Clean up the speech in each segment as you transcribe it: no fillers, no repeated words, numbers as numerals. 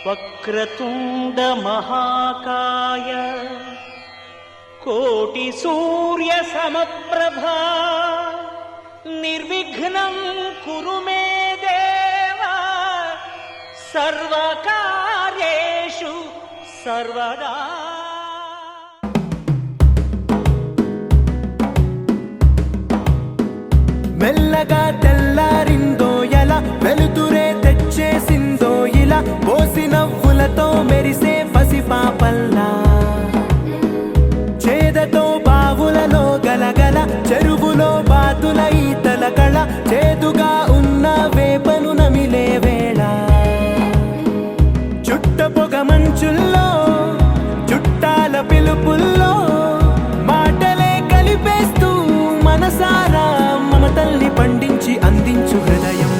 వక్రతుండ మహాకాయ కోటి సూర్య సమప్రభా నిర్విఘ్నం కురు మే దేవ సర్వకార్యేషు సర్వదా. మెల్లగా తెల్లారిందో ఎలా వెలుతురే తెచ్చేసిందో ఇలా పోసి నవ్వులతో మెరిసే పసిపాపల్లా చేదతో బావులలో గలగల చెరువులో బాతుల ఈతల కళ చేదుగా ఉన్న వేపను నమిలే వేళ చుట్ట పొగ మంచుల్లో చుట్టాల పిలుపుల్లో మాటలే కలిపేస్తూ మనసారా మమతల్ని పండించి అందించు హృదయం.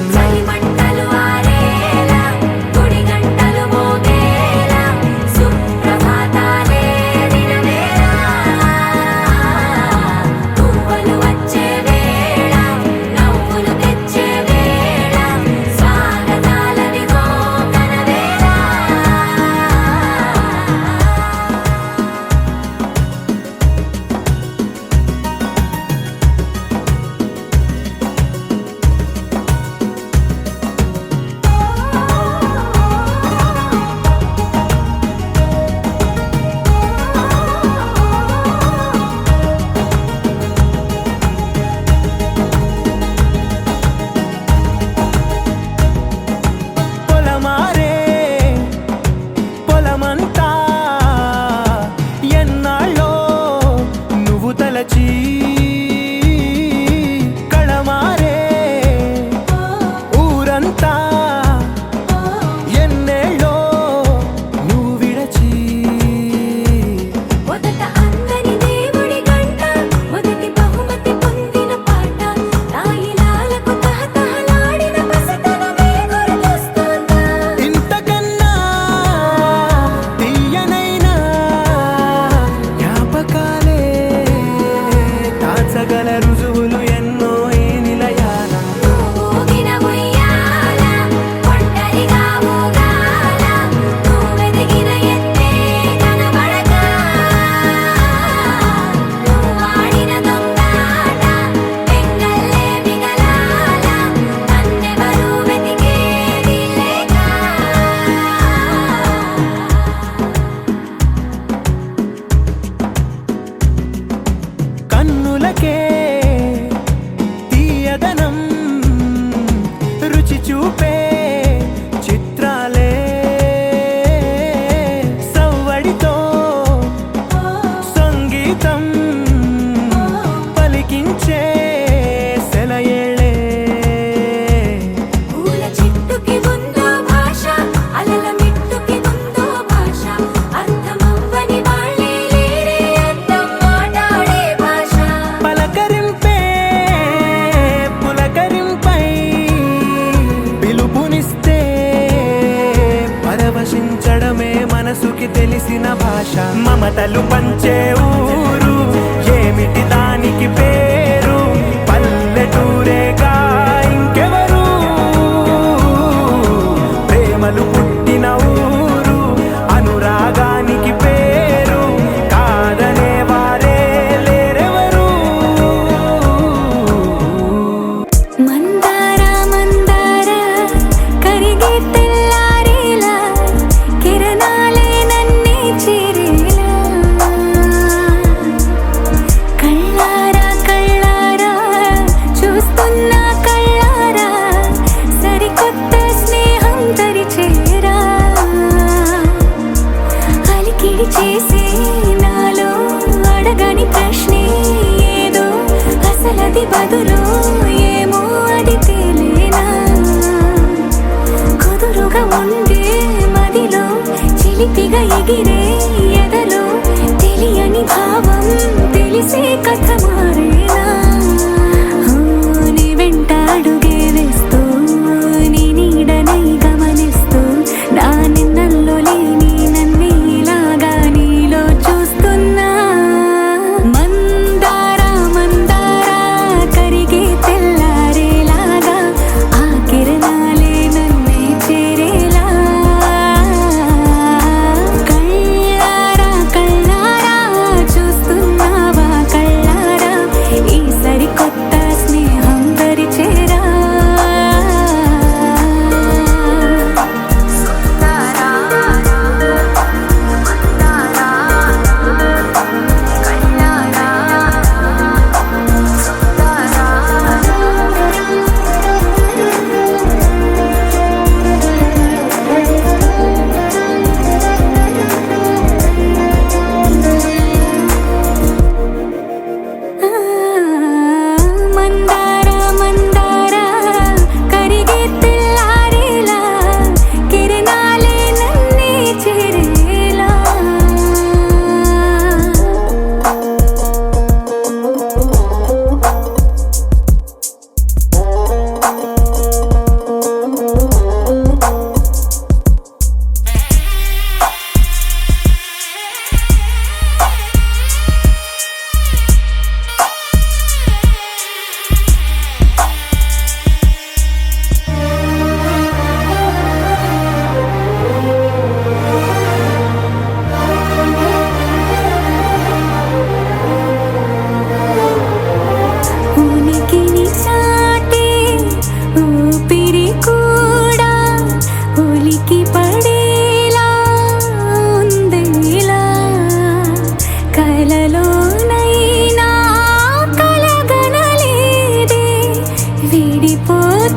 తెలిసిన భాష మమతలు పంచే ఊరు ఏమిటి దానికి పేరు పల్లెటూరేగా ఇంకెవరు ప్రేమలు పుట్టిన ఊరు అనురాగానికి పేరు కాదనే వారే లేరెవరు. మందార మందార కరిగే తెల్లారేలా కిరణాలే చేసే నాలో అడగని ప్రశ్నే ఏదో అసలది బదులు ఏమో అది తేలేనా కుదురుగా ఉండే మదిలో చిలిపిగా ఎగిరే ఎదలో తెలియని భావం తెలిసే కథ మారేనా నీ వెంట అడుగే వేస్తూ నీ నీడనై గమనిస్తూ నా నిన్నల్లో లేని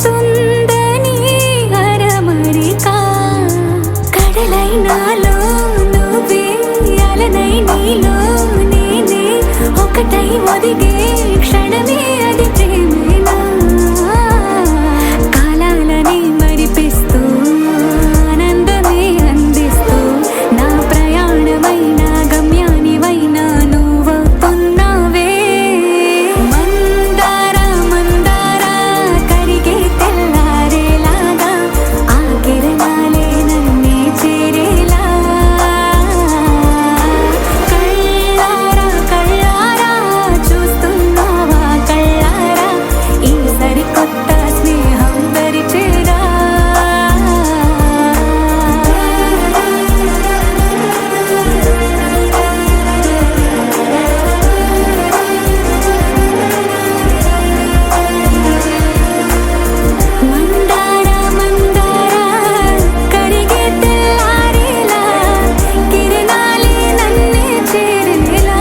వస్తుందని అరమరిక కడలై నాలో నువ్వే అలనై నీలో నేనే ఒకటై ఒదిగే క్షణమే అది ప్రేమేనా కాలాలని మరిపిస్తూ ఆనందమే అందిస్తూ నా ప్రయాణమైన గమ్యానివైనా నువ్వవుతున్నావే మందార మందార కరిగే తెల్లారేలాగా ఆ కిరణాలే నన్నే చేరేలా కళ్ళారా కళ్ళారా చూస్తున్నావా కళ్ళారా ఈ సరికొత్త స్నేహం దరిచేరా మందార మందార కరిగే తెల్లారేలా కిరణాలే నన్నే చేరేలా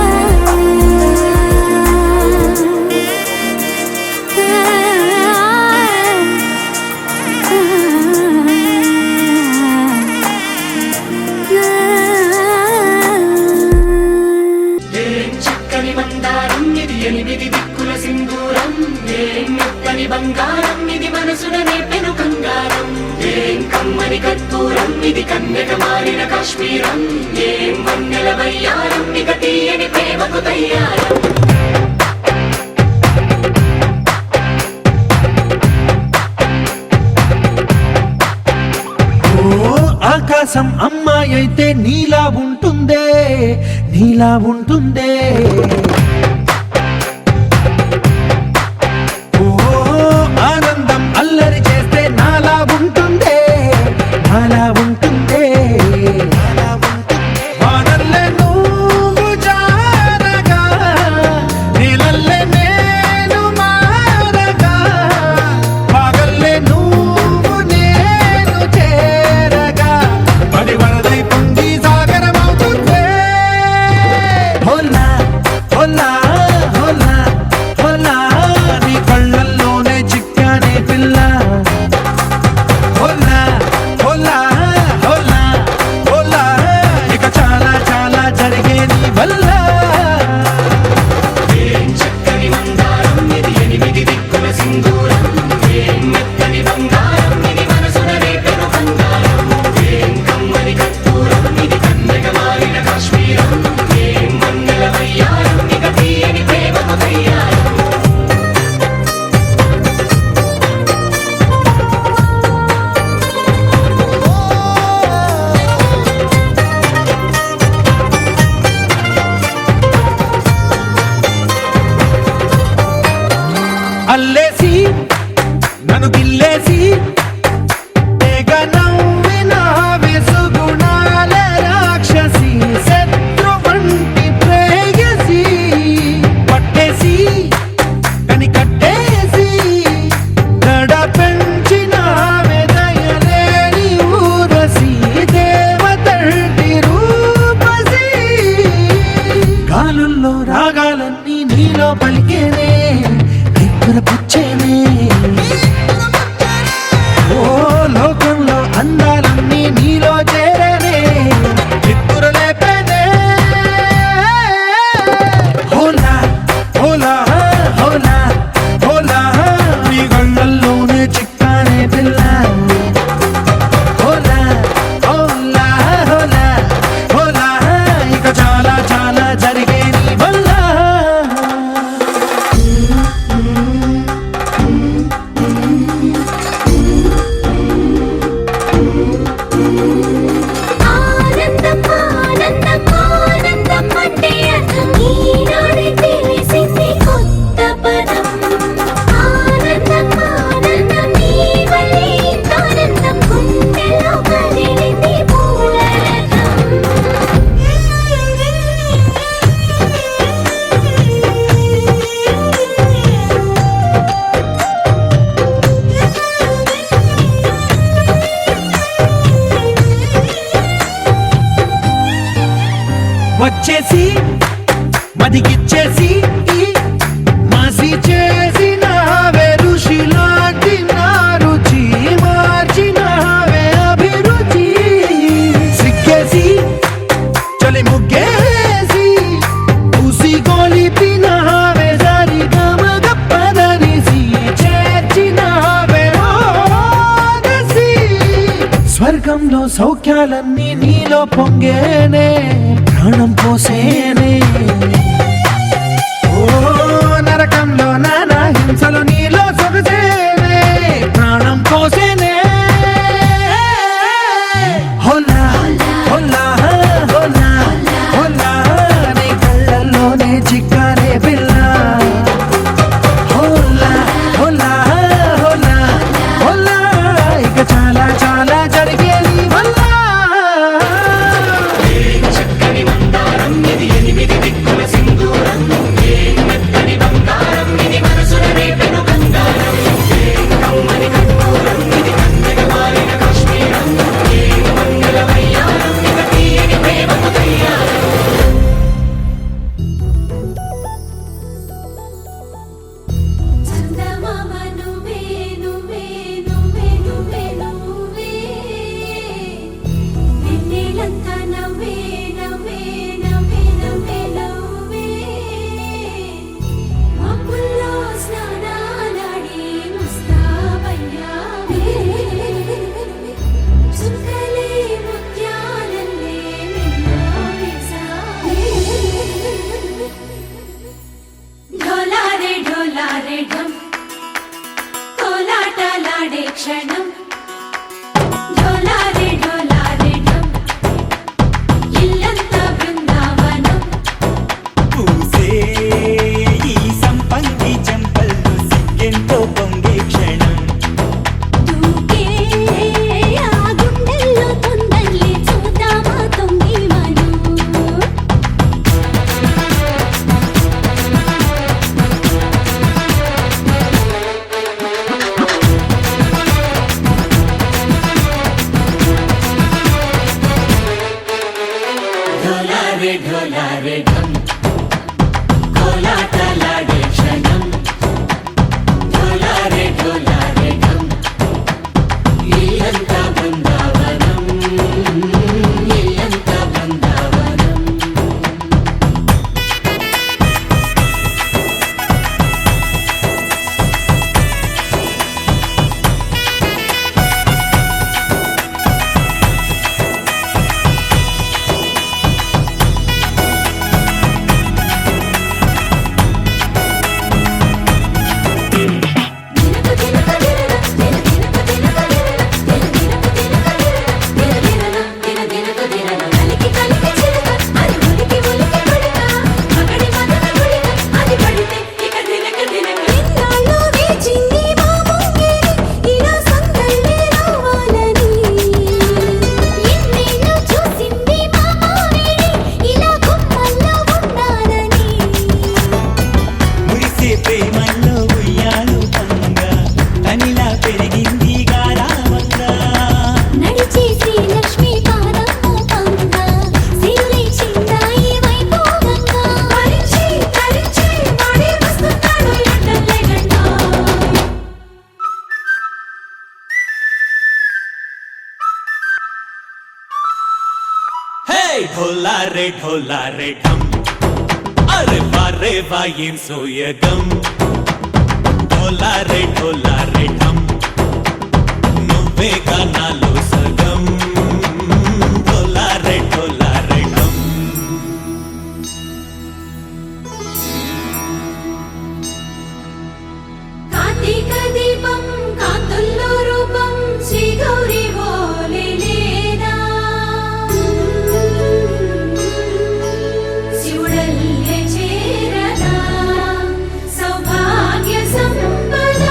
ఏం చక్కని మందారం ఇది ఎనిమిది దిక్కుల సింధూరం ఏం మెత్తని బంగారం ఇది మనసున నేపెను కంగారం ఏం కమ్మని కర్పూరం ఇది కన్యక మారిన కాశ్మీరం ఏం వన్నెల వయ్యారం ఇక తీయని ప్రేమకు తయ్యారం ఓ ఆకాశం అమ్మాయి అయితే నీలా ఉంటుందే నీలా ఉంటుందే ఓ ఆనందం అల్లరి చేస్తే నాలా ఉంటుందే నాలా ఉంటుందే వానల్లే నువ్వు జారగా నీలల్లే నేను మారగా పగల్లే నువ్వు నేను చేరగా పడి వరదై పొంగి సాగరమవుతుందే హోలా హోలా హోలా హోలా నీ కళ్ళల్లోనే చిక్కానే పిల్ల హోలా హోలా హోలా హోలా ఇక చాలా చాలా జరిగే నీ వల్ల ఏం చక్కని మందారం ఇది ఎనిమిది దిక్కుల సింధూరం ఏం మెత్తని బంగారం ఇది మనసున నేపెను కంగారం ఏం కమ్మని కర్పూరం ఇది కన్యక మారిన కాశ్మీరం ఏం వన్నెల వయ్యారం ఇక తీయని ప్రేమకు తయ్యారం అల్లేసి నన్ను గిల్లేసి తెగ నవ్విన వెసుగుణాల రాక్షసి శత్రు వంటి ప్రేయసి పట్టేసి కని కట్టేసి గడ పెంచిన దయలేని ఊరసి దేవతంటి రూపసి గాలుల్లో రాగాలన్నీ నీలో పలికేనే పుచ్చేనే ఓ లోకంలో అందాలన్నీ నీలో చేరనే చిత్తురు లేపేనే హోలా హోలా హోలా హోలా నీ కళ్ళల్లోనే చిక్కానే పిల్ల హోలా హోలా హోలా హోలా ఇక చాలా చాలా జరిగే నీ వల్ల ఆనందం ఆనందం ఆనందం అంటే అర్థం ఈనాడే తెలిసింది కొత్త పదం ఆనందం ఆనందం నీ వల్లే ఇంత ఆనందం గుండెలో కదిలింది పూలరథం వచ్చేసి మదిగిచ్చేసి మాసి చేసిన ఋషిలాంటి నా స్వర్గంలో సౌఖ్యాలన్నీ నీలో పొంగేనే ప్రాణం పోసేనే ఓ నరకంలో నానా హింసలు నీలో సొగసేనే ప్రాణం పోసేనే హోలా హోలా హోలా హోలా నీ కళ్ళల్లోనే చిక్కారే పిల్ల హోలా హోలా హోలా హోలా ఇక చాలా చాలా జరిగే నీ వల్ల చక్కని మందారం ఇది ఎనిమిది దిక్కుల సింధూరం ఏం మెత్తని బంగారం ఇది మనసున రేపెను బంగారం ఏం కమ్మని కర్పూరం ఇది కన్నెగ మారిన కాశ్మీరం ఏం మంగళ వయ్యారం ఇక తీయని ప్రేమకు తయ్యారం చందమామ నువ్వే నువ్వే నువ్వే నువ్వే నువ్వే వెన్నెలంతా నవ్వే నవ్వే నవ్వే నవ్వే నవ్వే మబ్బుల్లో స్నానాలాడి ముస్తాబయ్యావే చుక్కలే ముత్యాలల్లే మిన్నావేశావే ఢోలారే ఢోలారే ఢం కోలాటలాడే క్షణం ఢోలారే ఢోలారే ఢం ఇల్లంతా బృందావనం పూసే ఈ సంపంగి చెంపల్లో సిగ్గెంతో పొంగే క్షణం దూకే ఆ గుండెల్లో తొందరలే చూద్దామా తొంగి మనం ఢోలారే ఢోలారే ఢం కోలాటలాడే క్షణం ఢోలారే ఢోలారే ఢం ఇల్లంతా బృందావనం ఇల్లంతా బృందావనం దినకు దినక దినన దిన దినకు దినన కలికి కలికి చిలక అది ఉలికి ఉలికి పడక మగడి మదన గుడిక అది పడితే ఇక దినక దినక ఇన్నాళ్ళు వేచింది మా ముంగిరి ఇలా సందళ్ళే రావాలని ఇన్నేళ్ళు చూసింది మా మావేడి ఇలా గుమ్మల్లో ఉండాలని మురిసే ప్రేమల్లో ఉయ్యాలు పంగా తనిలా పెరిగింది గారావంగా నడిచే శ్రీలక్ష్మి పాదమ్మ పంగ సిరులై చిందాయి వైభోగంగా తరించి తరించి వాడే వస్తున్నాడు లండన్ లెగండా హే ఢోలా రే ఢమ్ అరే వారే వాయేం సోయగం ఢోలా రే ఢమ్ నువ్వే గానాలో సగం ఢోలా రే ఢమ్ కార్తీక దీపం కాంతుల్లో రూపం శ్రీ గౌరీ ఓలే లేదా శివుడల్లే చేరదా సౌభాగ్య సంపద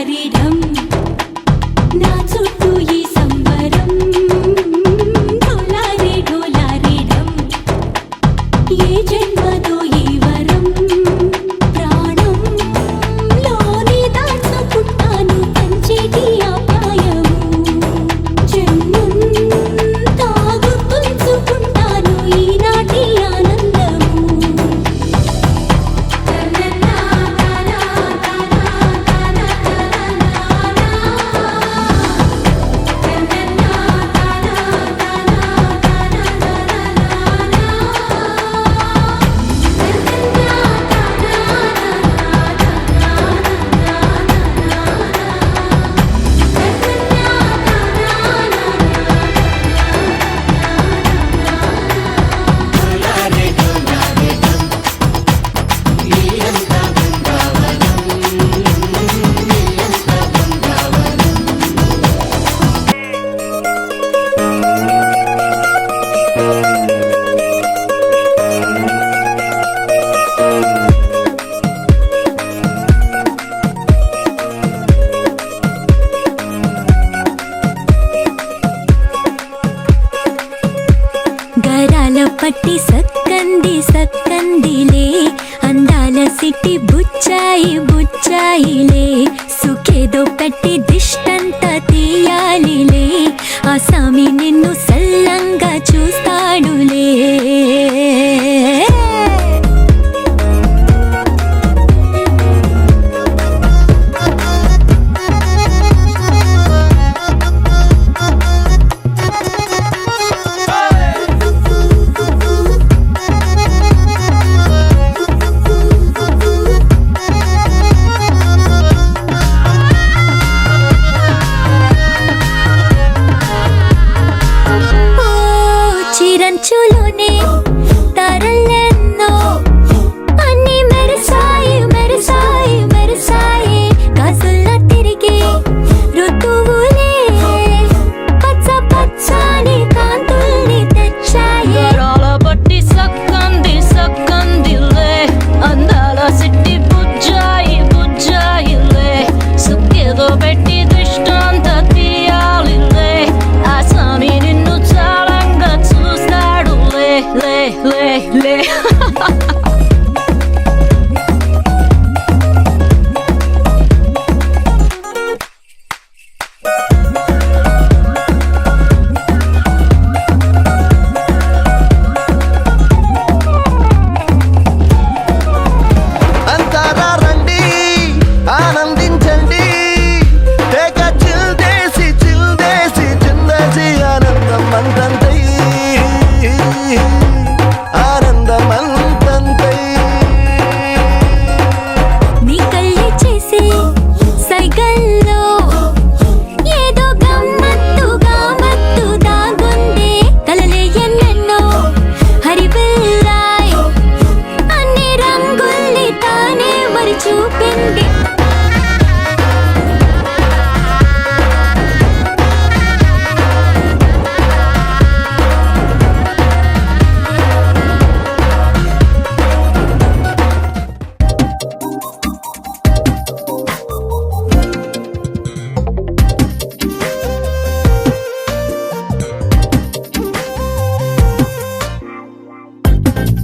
ఢోలారే ఢమ్ నా చుట్టూ ఈ సంబరం ఢోలారే ఢోలారే ఢమ్ ఏ జన్మదో ఈ వరం ప్రాణంలోని దాచుకుంటాను పంచేటి ఆప్యాయము జన్మంతా గుర్తుంచుకుంటాను ఈనాటి ఆనందము గరాల పట్టి సక్కంది సక్కందిలే అందాల సిట్టి బుచ్చాయి బుచ్చాయిలే సుఖేదో పెట్టి దిష్టంత తీయాలిలే ఆ సామి నిన్ను సల్లంగా చూస్తాడులే చిరంచులోనే తరలెన్నో అన్ని మెరిసాయి మెరిసాయి మెరిసాయి కాసుల్లా తిరిగి ఋతువులే పచ్చ పచ్చని కాంతుల్ని తెచ్చాయి గరాల పట్టి సక్కంది సక్కందిలే అందాల సిట్టి బుజ్జాయి బుజ్జాయిలే సుఖేదో పెట్టి దృష్టాంత తీయాలిలే ఆ స్వామి నిన్ను చాలంగా చూస్తాడు లే లే లే లే అంతారా రండి ఆనందించండి తెగ చిల్దేసి చిందేసి ఆనందం అంతంతై ఆనందం అంతంతై నీ కళ్ళే చేసే సైగల్లో ఏదో గమ్మత్తుగా మత్తు దాగుందే కలలే ఎన్నెన్నో హరిబిల్లాయ్ అన్ని రంగుల్ని తానే మరి చూపింది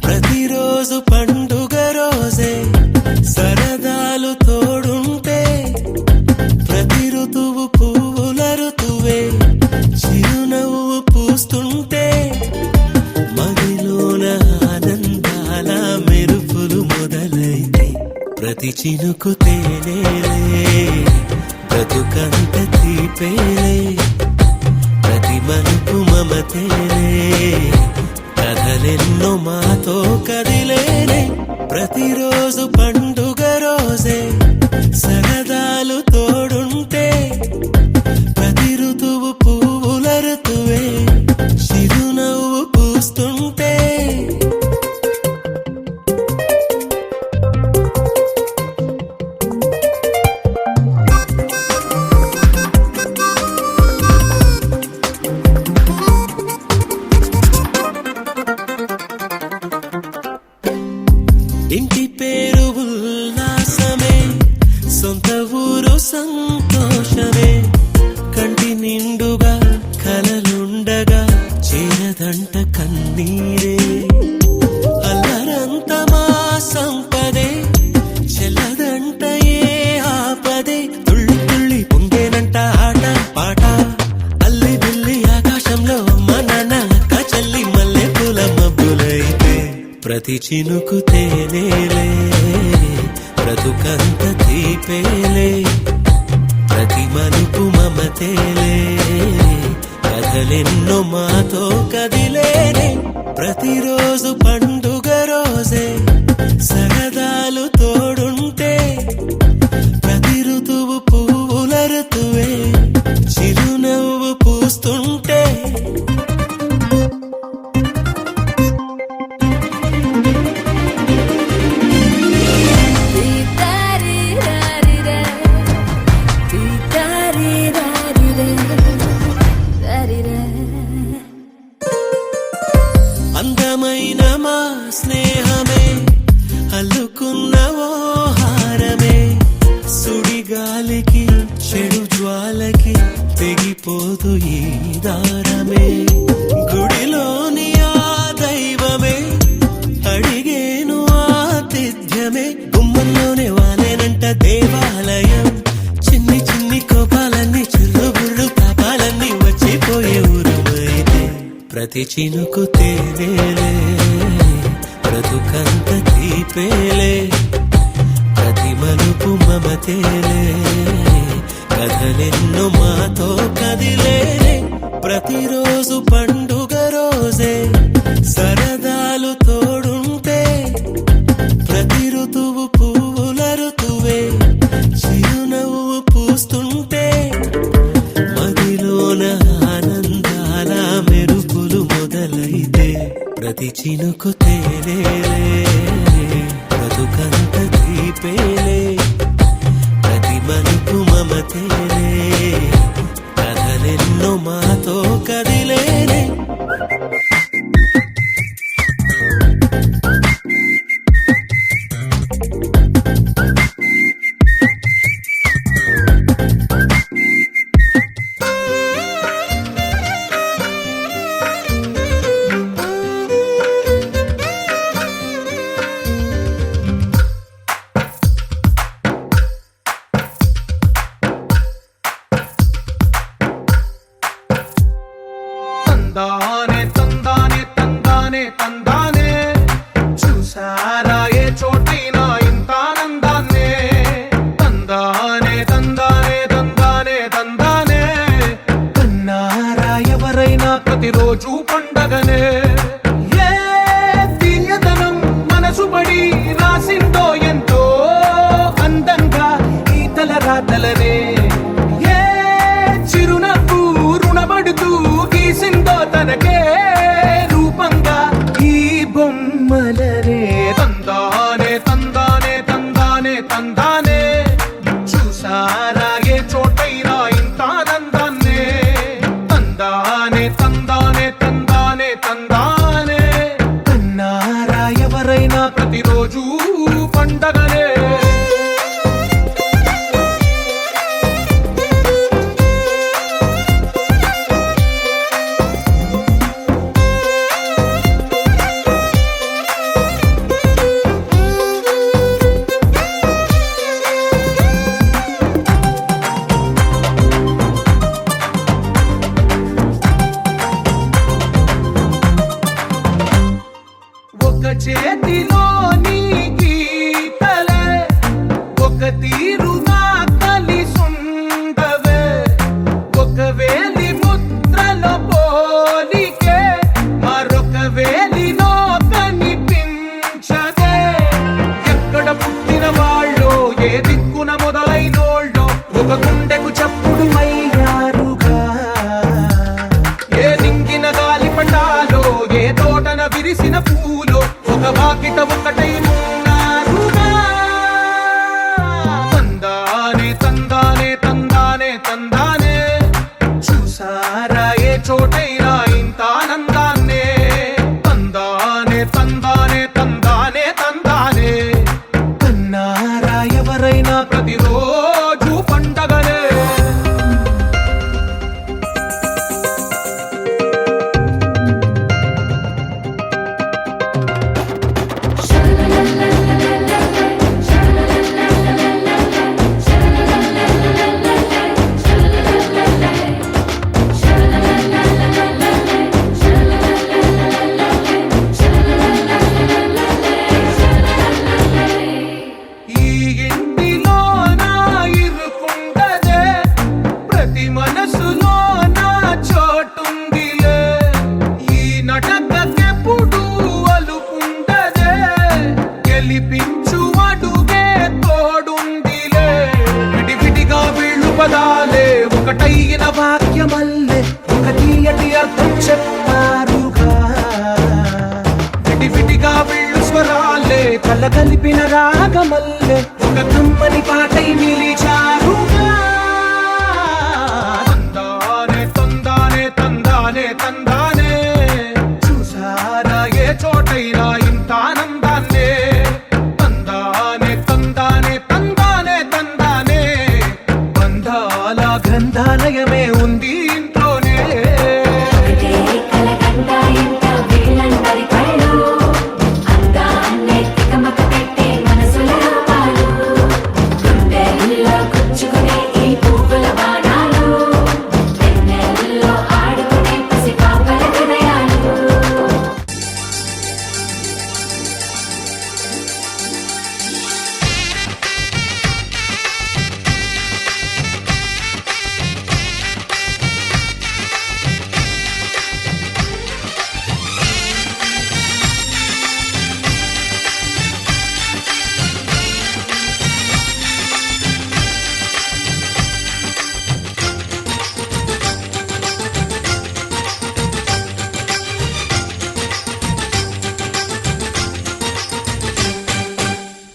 ప్రతిరోజు పండుగ రోజే సరదాలు తోడుంటే ప్రతి ఋతువు పువ్వుల ఋతువే చిరునవ్వు పూస్తుంటే మదిలోన ఆనందాల మెరుపులు మొదలైతే ప్రతి చినుకు తేనేలే బ్రతుకంత తీపేలే ప్రతి మలుపు మమతేలే కథలెన్నో మాతో కదిలేనే ప్రతిరోజు పండుగ రోజే సరదాలు తోడుంటే ప్రతి ఋతువు పువ్వుల ఋతువే చిరునవ్వు పూస్తుంటే ఇంటి పేరు ఉల్లాసమే సొంత ఊరు సంగ ప్రతి చినుకు తేనేలే బ్రతుకంత తీపేలే ప్రతి మలుపు మమతేలే కథలెన్నో మాతో కదిలేనే ప్రతిరోజు పండుగ రోజే సరదాలు తోడుంటే ప్రతి ఋతువు పువ్వుల ఋతువే చిరునవ్వు పూస్తుంటే అందమైన మా స్నేహమే అల్లుకున్న ఓ హారమే సుడిగాలికి చెడు జ్వాలకి తెగిపోదు ఈ దారమే గుడిలోని ఆ దైవమే అడిగేను ఆతిథ్యమే గుమ్మంలోనే వాలేనంట దేవాలయం చిన్ని చిన్ని కోపాలన్నీ చిల్లుబుళ్ళు పాపాలన్నీ వచ్చిపోయే ఊరమైతే ప్రతి చినుకు తేనేలే బ్రతుకంత తీపేలే ప్రతి మలుపు మమతేలే కథలెన్నో మాతో కదిలేనే ప్రతిరోజు పండుగ రోజే సరదాలు తోడుంటే ప్రతి ఋతువు పువ్వుల ఋతువే చిరునవ్వు పూస్తుంటే మదిలోన ఆనందాల మెరుపులు మొదలైతే ప్రతి చినుకు తేనేలే బ్రతుకంత తీపేలే ప్రతి మలుపు మమతేలే కథలెన్నో మాతో కదిలేనే తందానే తందానే తందానే తందానే చూసారా ఏ చోటైనా ఇంత ఆనందాన్నే తందానే తందానే తందానే తందానే కన్నారా ఎవరైనా ప్రతిరోజు పండగనే ఏ తీయదనం మనసు పడి రాసిందో ఎంతో అందంగా ఈ తలరాతలనే ఏ చిరునవ్వు రుణపడుతూ గీసిందో తనకే రూపంగా ఈ బొమ్మలనే తందానే తందానే తందానే తందానే చూసారా ఏ చోటైనా ఇంత ఆనందాన్నే తందానే తందానే తందానే తందానే కన్నారా ఎవరైనా ప్రతిరోజు పండగనే ఒక చేతిలో నీ గీతలే ఒక తీరుగా కలిసుండవే ఒక వేలి ముద్రలో పోలికే మరొక వేలిలో కనిపించదే ఎక్కడ పుట్టిన వాళ్ళో ఏ దిక్కున మొదలైనోళ్ళో ఒక గుండెకు చప్పుడు అయ్యారుగా ఏ దింగిన గాలి పటాలో ఏ తోటన విరిసిన పూలో ఒక వాకిట ఒకటై ఉన్నారుగా తందానే తందానే తందానే తందానే చూసారా ఏ చోటైనా ఇంత ఆనందాన్నే తందానే తందానే తందానే తందానే కన్నారా ఎవరైనా ప్రతిరోజు పండగనే పూర్తయిన వాక్యమల్లే ఒక తీయటి అర్థం చెప్పారుగా. విడివిడిగా వీళ్ళు స్వరాలే కలగలిపిన రాగమల్లే ఒక కమ్మని పాటై నిలిచారుగా. తందానే తందానే తందానే తందానే చూసారా ఏ చోటైనా ఇంత ఆనందాన్నే. తందానే తందానే తందానే తందానే బంధాల గ్రంథాలయమే ఉంది ఇంట్లోనే. ఒకటే కలకండ ఎంత వీళ్ళందరి కళ్ళు అందాన్నే తికమక పెట్టే మనసుల రూపాలు గుండెల్లో గుచ్చుకునే ఈ పువ్వుల బాణాలు వెన్నెల్లో ఆడుకునే పసిపాపల హృదయాలు.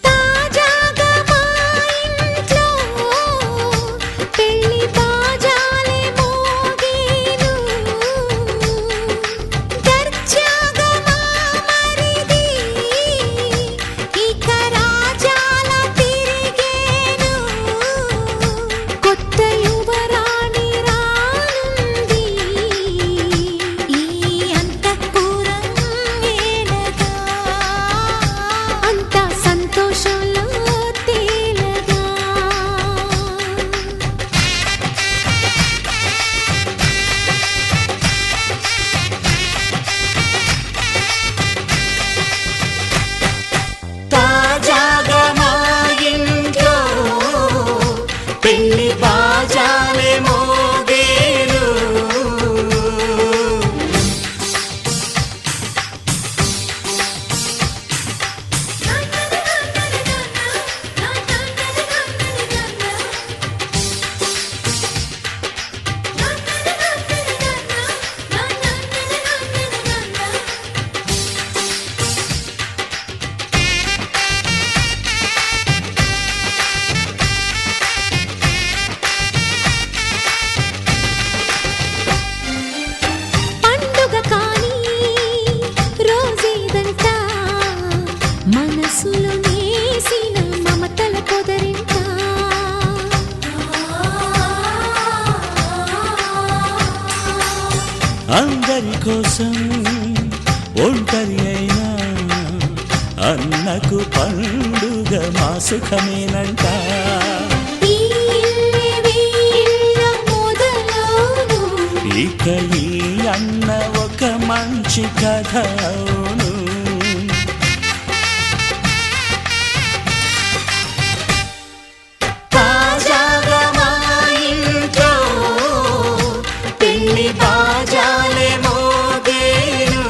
తాజాగా మా ఇంట్లో పెళ్లి బాజాలే మోగేను. దర్జాగా మా మరిది ఇక రాజాల తిరిగేను. కొత్త యువరాణి రానుంది ఈ అంతఃపురం వేళగా. అంతా సంతోషంలో తేలగా. తాజాగా మా ఇంట్లో పెళ్లి బాజాలే మోగేను. పండుగ కాని రోజేదంట మనసులో నేసిన మమతల పొదరింట. అందరి కోసం ఒంటరి అయినా అన్నకు పండుగ మా సుఖమేనంట. ఈ ఇల్లే వీళ్ళ మొదలవును. ఇక ఈ అన్న ఒక మంచి కథ అవును. తాజాగా మా ఇంట్లో పెళ్లి బాజాలే మోగేను.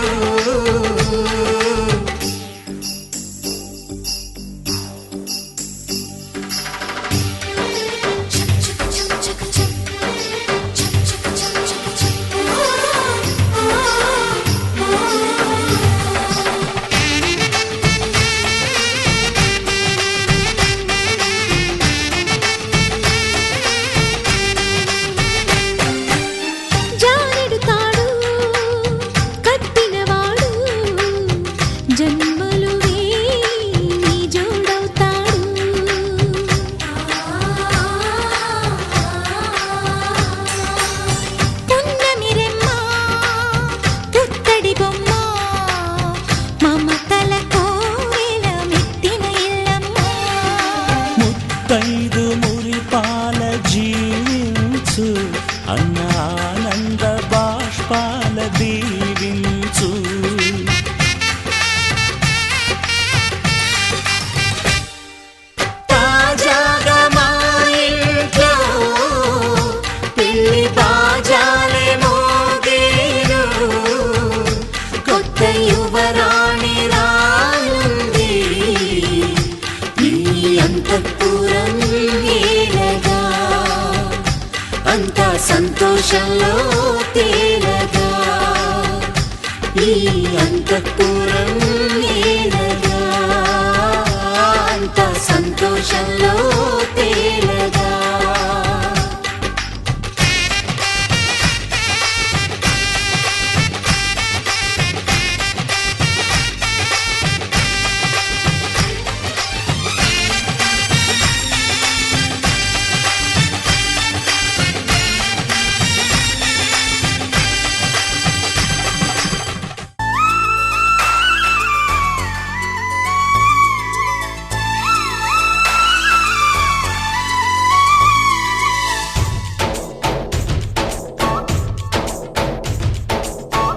సంతోషంలో తేలగా ఈ అంతఃపురం ఏలగా అంత సంతోషంలో తేలగా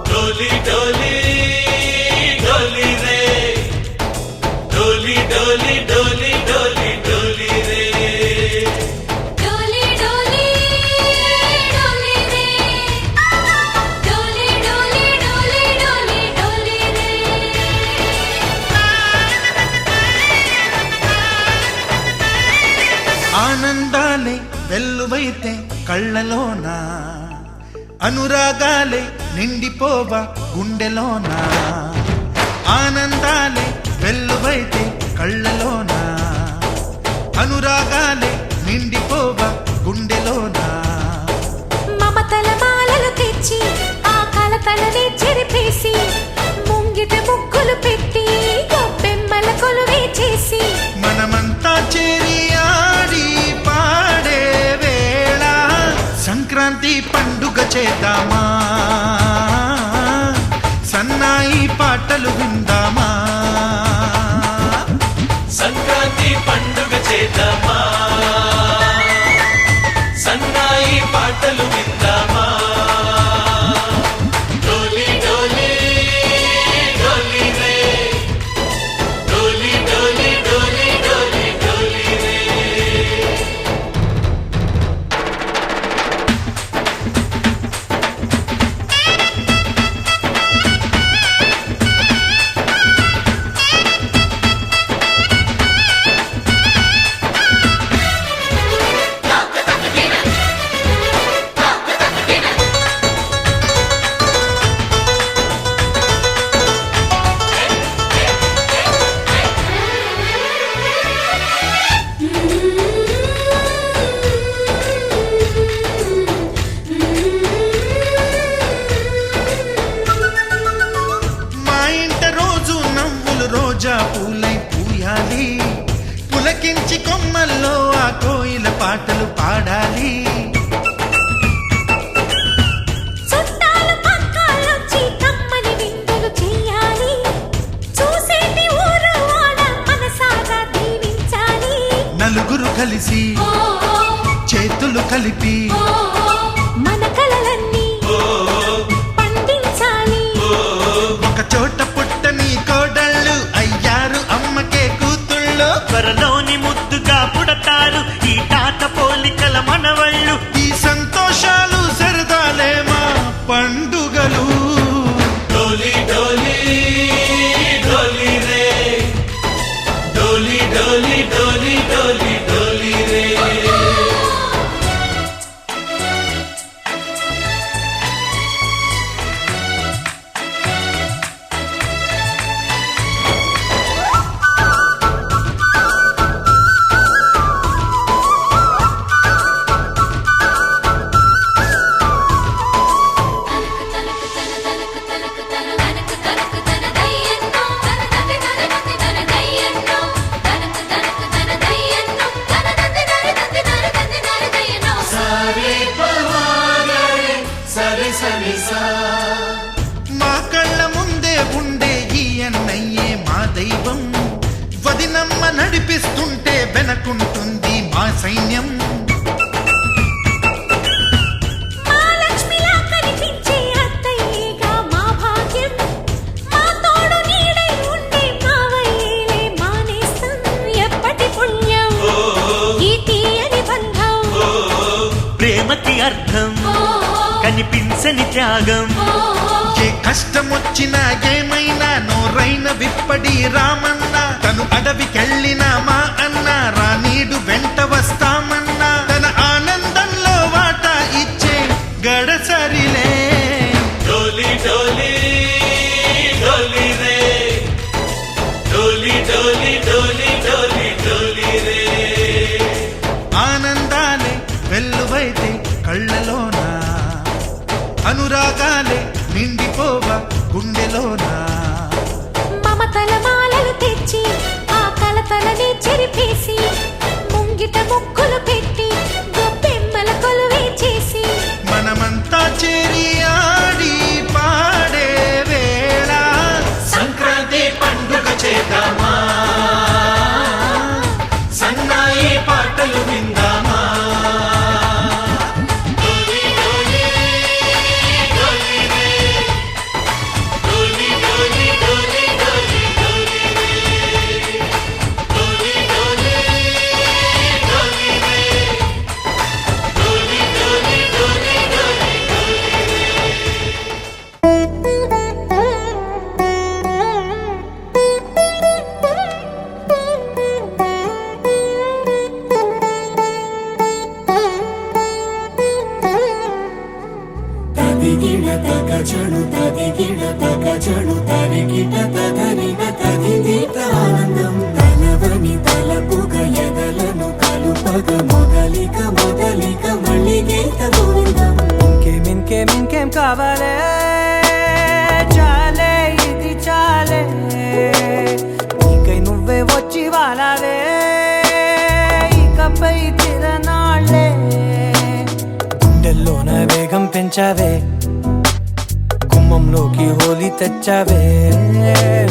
डोली डोली डोली रे डोली डोली डोली डोली डोली रे डोली डोली डोली रे डोली डोली डोली डोली डोली रे ఆనందాలే వెల్లువైతే కళ్ళలోనా అనురాగాలే నిండిపోవా గుండెలోనా ఆనందాలే వెల్లువైతే కళ్ళలోనా అనురాగాలే నిండిపోవా గుండెలోనా మమతల మాలలు తెచ్చి ఆ కలతలని చెరిపేసి ముంగిట ముగ్గులు పెట్టి గొప్పెమ్మల కొలువే చేసి మనమంతా చేరి ఆడి పాడే వేళ సంక్రాంతి పండుగ చేద్దామా సన్నాయి పాటలు విందామా సంక్రాంతి పండుగ చేద్దామా సన్నాయి పాటలు విందామా డోలి డోలి డోలి రే డోలి డోలి డోలి డోలి డోలి రే మా ఇంట రోజు నవ్వులు రోజా పూలై పూయాలి పులకించి కొమ్మల్లో ఆ కోయిల పాటలు పాడాలి చుట్టాలు పక్కాలొచ్చి కమ్మని విందులు చెయ్యాలి చూసేటి ఊరు వాడ మనసారా దీవించాలి నలుగురు కలిసి చేతులు కలిపి మన కలలన్నీ పండించాలి ఒక చోట పుట్టని కోడళ్ళు అయ్యారు అమ్మకే కూతుళ్ళు త్వరలోని ముద్దుగా పుడతారు ఈ తాత పోలికల మనవళ్ళు ఈ సంతోషాలు సరదాలే మా పండుగలు డోలి డోలి డోలి రే డోలి డోలి డోలి డోలి డోలి రే మా కళ్ళ ముందే ఉండే ఈ అన్నయ్యే మా దైవం వదినమ్మ నడిపిస్తుంటే వెనకుంటుంది మా సైన్యం మహాలక్ష్మిలా కనిపించే అత్తయ్యేగా మా భాగ్యం మా తోడు నీడై ఉండే మావయ్యేలే మానేస్తం ఎప్పటి పుణ్యం ఈ తీయని బంధం ప్రేమకి అర్థం కనిపించని త్యాగం ఏ కష్టమొచ్చినా ఏమైనా నోరైన విప్పడి రామన్న తను అడవికెళ్ళిన మా అన్న రానీడు వెంట వస్తామన్నా తన ఆనందంలో వాటా ఇచ్చే పెట్టి గొప్పెమ్మల కొలువే చేసి మనమంతా చేరి ఆడి పాడే వేళ సంక్రాంతి పండుగ చేద్దామా సన్నాయి పాటలు విందామా తదిగిడ తగజడు తదిగిడ తగజడు తరిగిట తదరిన తదిదీత ఆనందం తలవని తలపుగ ఎదలను కలుపగ మొదలిక మొదలిక మళ్ళీ గీత గోవిందం ఇంకేం కావాలే చాలే ఇది చాలే నీకై నువ్వే వచ్చి వాలావే ఇకపై తిరనాళ్ళే గుండెల్లోన వేగం పెంచావే గుమ్మంలోకి హోలీ తెచ్చావే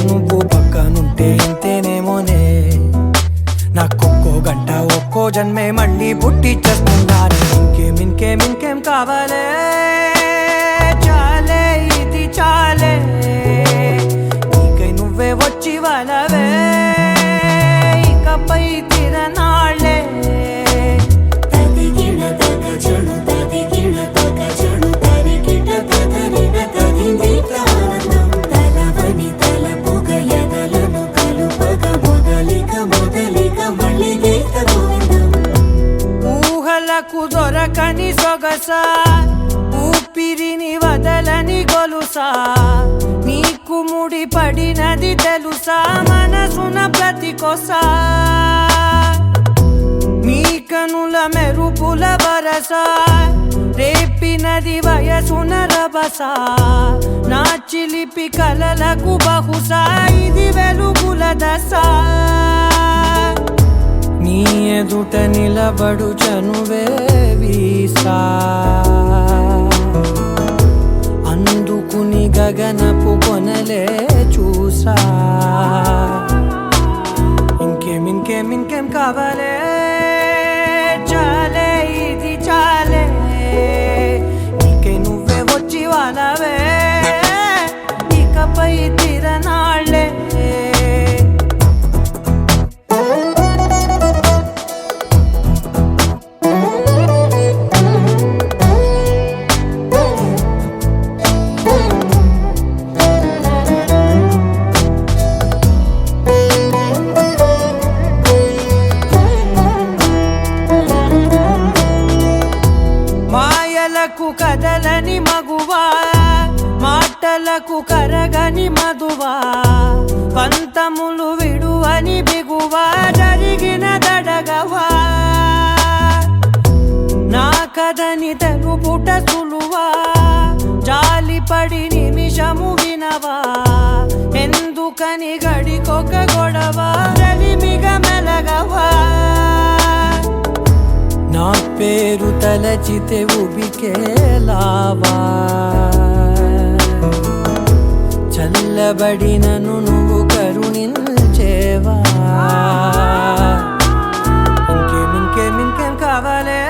నువ్వు పక్కనుంటే ఇంతేనేమోనే నాకొక్కో గంట ఒక్కో జన్మే మళ్ళీ పుట్టి చేస్తున్నాను ఇంకేం కావాలే చాలే ఇది చాలే నీకై నువ్వే వచ్చి వాళ్ళవే ఇకపై తిరనాళ్ళే తదిగిడ తగజడు తదిగిడ తగజడు తరిగిట తదరిన తదిదీత ఆనందం తలవని తలపుగ ఎదలను కలుపగ మొదలిక మొదలిక మళ్ళీ గీత గోవిందం ఊహలకు దొరకని సొగసా ఊపిరిని వదలని గొలుసా నీకు ముడి పడినది తెలుసా మనసున ప్రతి కొసా నీ కనుల మెరుపుల వరస రేపినది వయసున రభస నా చిలిపి కలలకు బహుశా ఇది వెలుగుల దశ నీ ఎదుట నిలబడు చనువే వీసా అందుకుని గగనపు కొనలే చూసా ఇంకేం కావాలే చాలే ఇది చాలే నీకై నువ్వే వచ్చి వాళ్ళవే ఇకపై తిరనాళ్ళే మాయలకు కదలని మగువా మాటలకు కరగని మధువా పంతములు విడువని బిగువా జరిగిన దడగవా నా కథని తెలుపుట సులువా జాలిపడి నిమిషము వినవా ఎందుకని గడికొక గొడవ రలిమిగ మెలగవా నా పేరు తలచితే ఉబికేలావా చల్లబడినను నువ్వు కరుణించేవా ఇంకేం కావాలే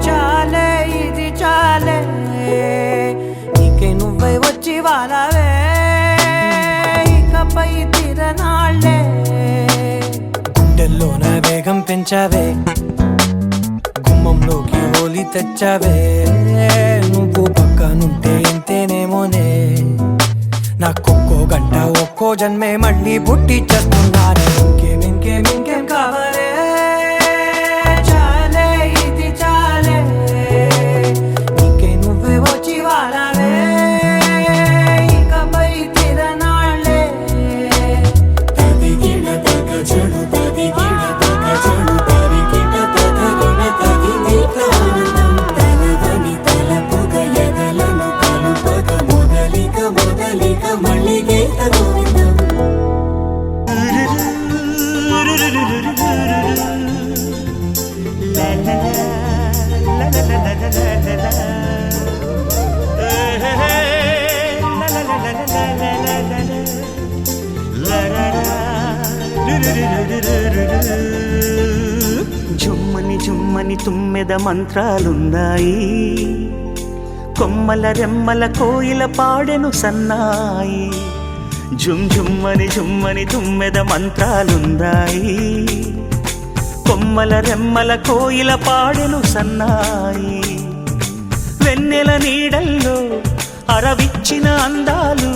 చాలే ఇది చాలే నీకై నువ్వై వచ్చి వాళ్ళవే ఇకపై తిరనాళ్ళే గుండెల్లోన వేగం పెంచావే గుమ్మంలోకి హోలీ తెచ్చావే నువ్వు పక్కనుంటే ఇంతేనేమోనే నాకొక్కో గంట ఒక్కో జన్మే మళ్ళీ పుట్టి చేస్తున్నాను ఇంకేం కావాలే చాలే ఇది చాలే నీకై నువ్వే వచ్చి వాళ్ళవే ఇకపై తిరనాళ్ళే తదిగిడ తగజడు తదిగిడ తగజడు తరిగిట తదరిన తదిదీత ఆనందం తలవని తలపుగ ఎదలను కలుపగ మొదలిక మొదలిక మళ్ళీ గీత గోవిందం జుమ్మని జుమ్మని తుమ్మెద మంత్రాలున్నాయి, కొమ్మల రెమ్మల కోయిల పాడెను సన్నాయి. జుమ్ జుమ్మని జుమ్మని తుమ్మెద మంత్రాలున్నాయి, కొమ్మల రెమ్మల కోయిల పాడెను సన్నాయి. వెన్నెల నీడల్లో అరవిచ్చిన అందాలు,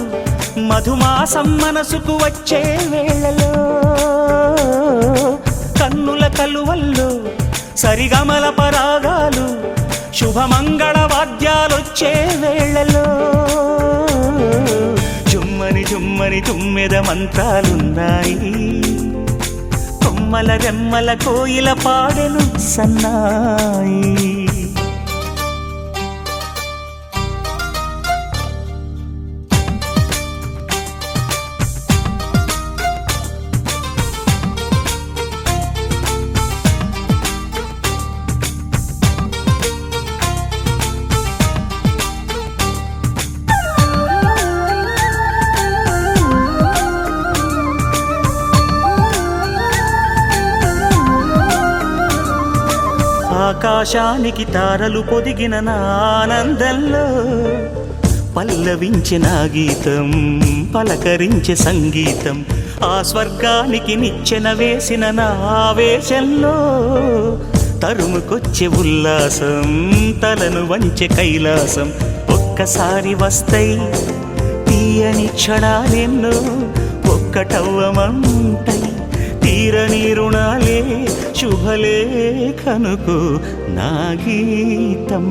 మధుమాసం మనసుకు వచ్చే వేళలో, కన్నుల కలువల్లో సరిగమల పరాగాలు, శుభమంగళ వాద్యాలొచ్చే వేళలో. జుమ్మని జుమ్మని తుమ్మెద మంత్రాలున్నాయి, కొమ్మల రెమ్మల కోయిల పాడెను సన్నాయి. ఆకాశానికి తారలు పొదిగిన నా ఆనందంలో పల్లవించే నా గీతం, పలకరించే సంగీతం. ఆ స్వర్గానికి నిచ్చెన వేసిన నా ఆవేశంలో తరుముకొచ్చే ఉల్లాసం, తలను వంచే కైలాసం. ఒక్కసారి వస్తాయి తీయని క్షణాలెన్నో, ఒక్కటవ్వమంటాయి తీరని రుణాలే. శుభలేఖనుకు నా గీతం.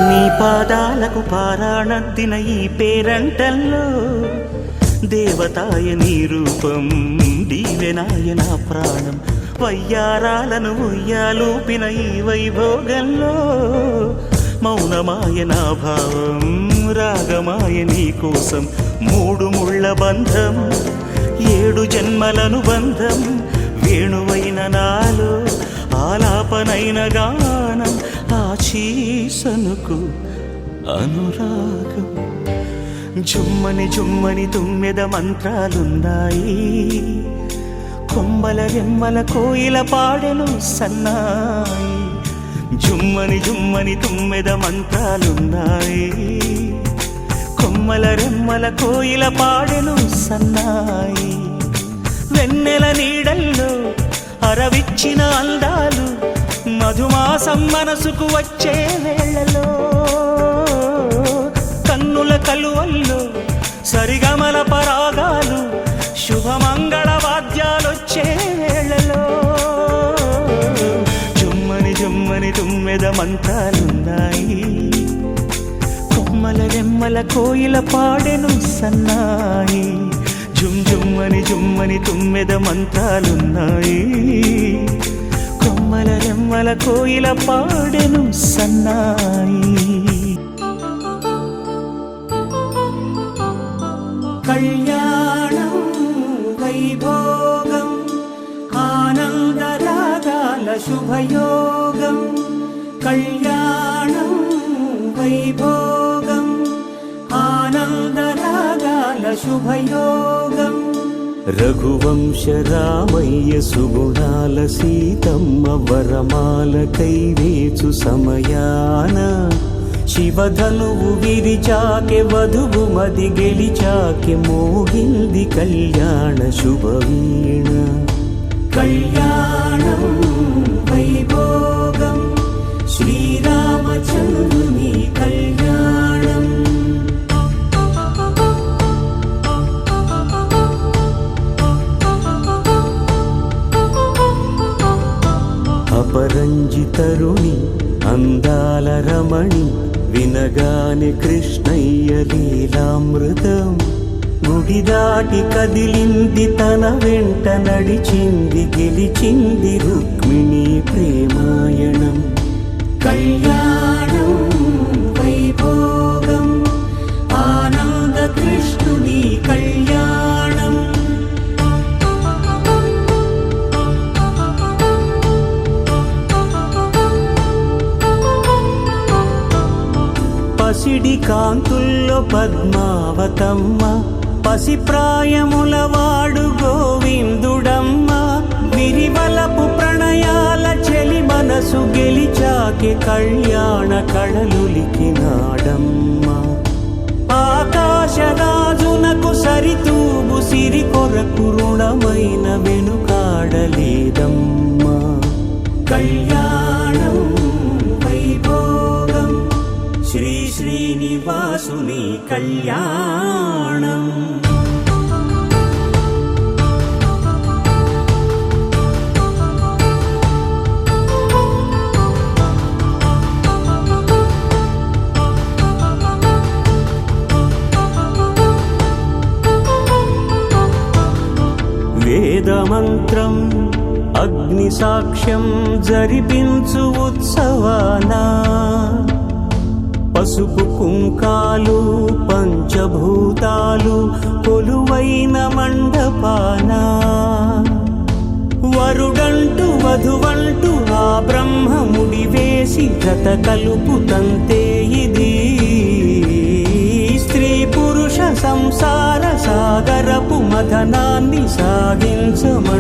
నీ పాదాలకు పారాణద్దిన ఈ పేరంటల్లో దేవతాయ నీ రూపం, దీవెనాయ నా ప్రాణం. వయ్యారాలను ఉయ్యాలూపిన ఈ వైభోగంలో మౌనమాయ నా భావం, రాగమాయ నీ కోసం. మూడు ముళ్ళ బంధం, 7 జన్మలను బంధం. వేణువైన నాలో ఆలాపనైన గానం, ఆశీసనుకు అనురాగం. జుమ్మని జుమ్మని తుమ్మెద మంత్రాలున్నాయి, కొమ్మల రెమ్మల కోయిల పాడెను సన్నాయి. జుమ్మని జుమ్మని తుమ్మెద మంత్రాలున్నాయి, కొమ్మల రెమ్మల కోయిల పాడెను సన్నాయి. వెన్నెల నీడల్లో అరవిచ్చిన అందాలు, మధుమాసం మనసుకు వచ్చే వేళలో, కన్నుల కలువల్లో సరిగమల పరాగాలు, శుభమంగళ వాద్యాలొచ్చే వేళలో. జుమ్మని జుమ్మని తుమ్మెద మంత్రాలున్నాయి, కొమ్మల రెమ్మల కోయిల పాడెను సన్నాయి. జుమ్ జుమ్మని జుమ్మని తుమ్మెద మంత్రాలున్నాయి, కొమ్మల రెమ్మల కోయిల పాడెను సన్నాయి. కళ్యాణం వైభోగం, ఆనందరాగాల శుభయోగం. కళ్యాణం వైభోగం, ఆనందరాగాల శుభయోగం. రఘువంశ రామయ్య సుగుణాల సీతమ్మ వరమాల కైవేచు సమయాన, శివధనువు విరిచాకె వధువు మది గెలిచాకె, మోగింది కళ్యాణ శుభవీణ. కళ్యాణం వైభోగం, శ్రీరామచంద్రుని కళ్యాణం. తరుణి అందాల రమణి వినగానే కృష్ణయ్య లీలామృతం గుడి దాటి కదిలింది తన వెంట నడిచింది గెలిచింది రుక్మిణి ప్రేమాయణం కళ్యాణం వైభోగం ఆనంద కృష్ణుని కళ్యాణం పసిడి కాంతుల్లో పద్మావతమ్మ పసిప్రాయముల వాడు గోవిందుడమ్మ విరివలపు ప్రణయాల చెలి మనసు గెలిచాకే కళ్యాణ కళలులికినాడమ్మ ఆకాశరాజునకు సరితూబు సిరి కొరకు రుణమైన వెనుకాడలేదమ్మ కళ్యాణం వైభోగం శ్రీ శ్రీనివాసుని కళ్యాణం వేదమంత్రం అగ్ని సాక్ష్యం జరిపించు ఉత్సవానా పసుపు కుంకాలు పంచభూతాలు కొలువైన మండపాన వరుడంటూ వధువంటూ ఆ బ్రహ్మముడి వేసి జత కలుపుతంతే ఇది స్త్రీ పురుష సంసార సాగరపు మథనాన్ని సాగించమంటున్నది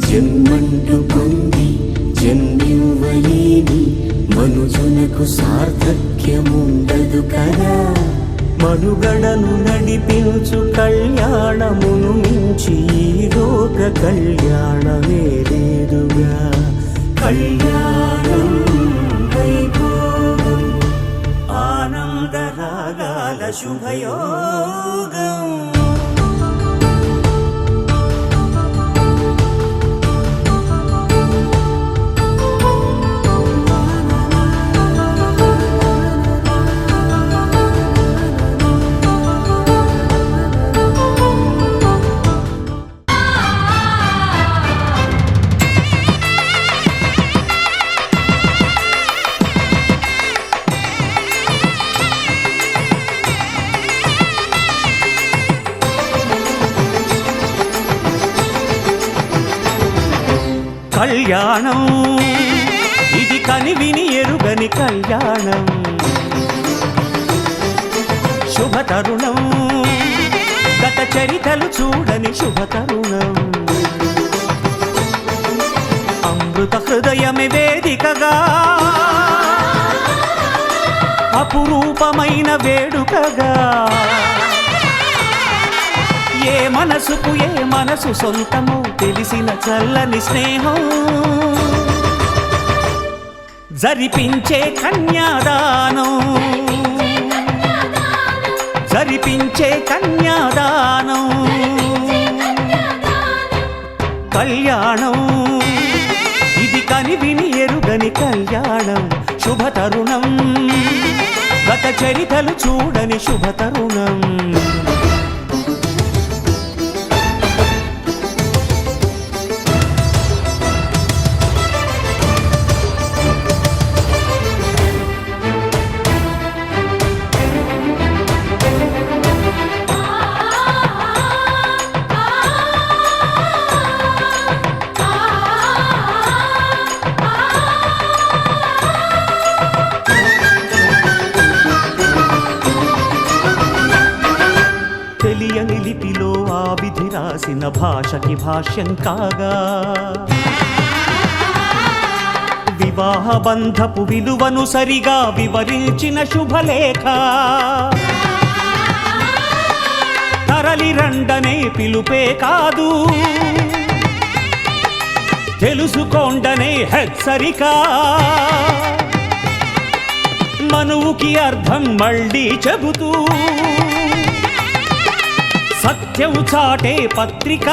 జన్మంటూ పొంది జన్మివ్వలేని మనుజునకు సార్థక్యముండదు కదా మనుగడను నడిపించు కళ్యాణమును మించి ఈ లోక కళ్యాణమే లేదుగా కళ్యాణం వైభోగం ఆనందరాగాల శుభయోగం కళ్యాణం ఇది కనివిని ఎరుగని కళ్యాణం శుభతరుణం గత చరితలు చూడని శుభతరుణం అమృత హృదయమే వేదికగా అపురూపమైన వేడుకగా ఏ మనసుకు ఏ మనసు సొంతమో తెలిసిన చల్లని స్నేహం జరిపించే కన్యాదానం జరిపించే కన్యాదానం కళ్యాణం ఇది కనివిని ఎరుగని కళ్యాణం శుభతరుణం గత చరితలు చూడని శుభతరుణం తెలియని లిపిలో ఆ విధి రాసిన భాషకి భాష్యం కాగా వివాహ బంధపు విలువను సరిగా వివరించిన శుభలేఖ తరలి రండనే పిలుపే కాదు తెలుసుకోండనే హెచ్చరిక మనువుకి అర్థం మళ్ళీ చెబుతూ సత్యం చాటే పత్రిక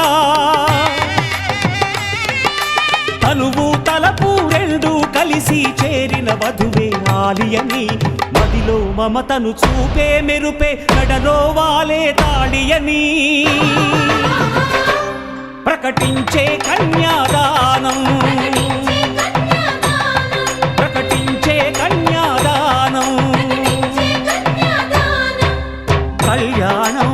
తనువు తలపు రెండు కలిసి చేరిన వధువే ఆలియని మదిలో మమతను చూపే మెరుపే మెడలో వాలే తాళియని ప్రకటించే కన్యాదానం ప్రకటించే కన్యాదానం కళ్యాణం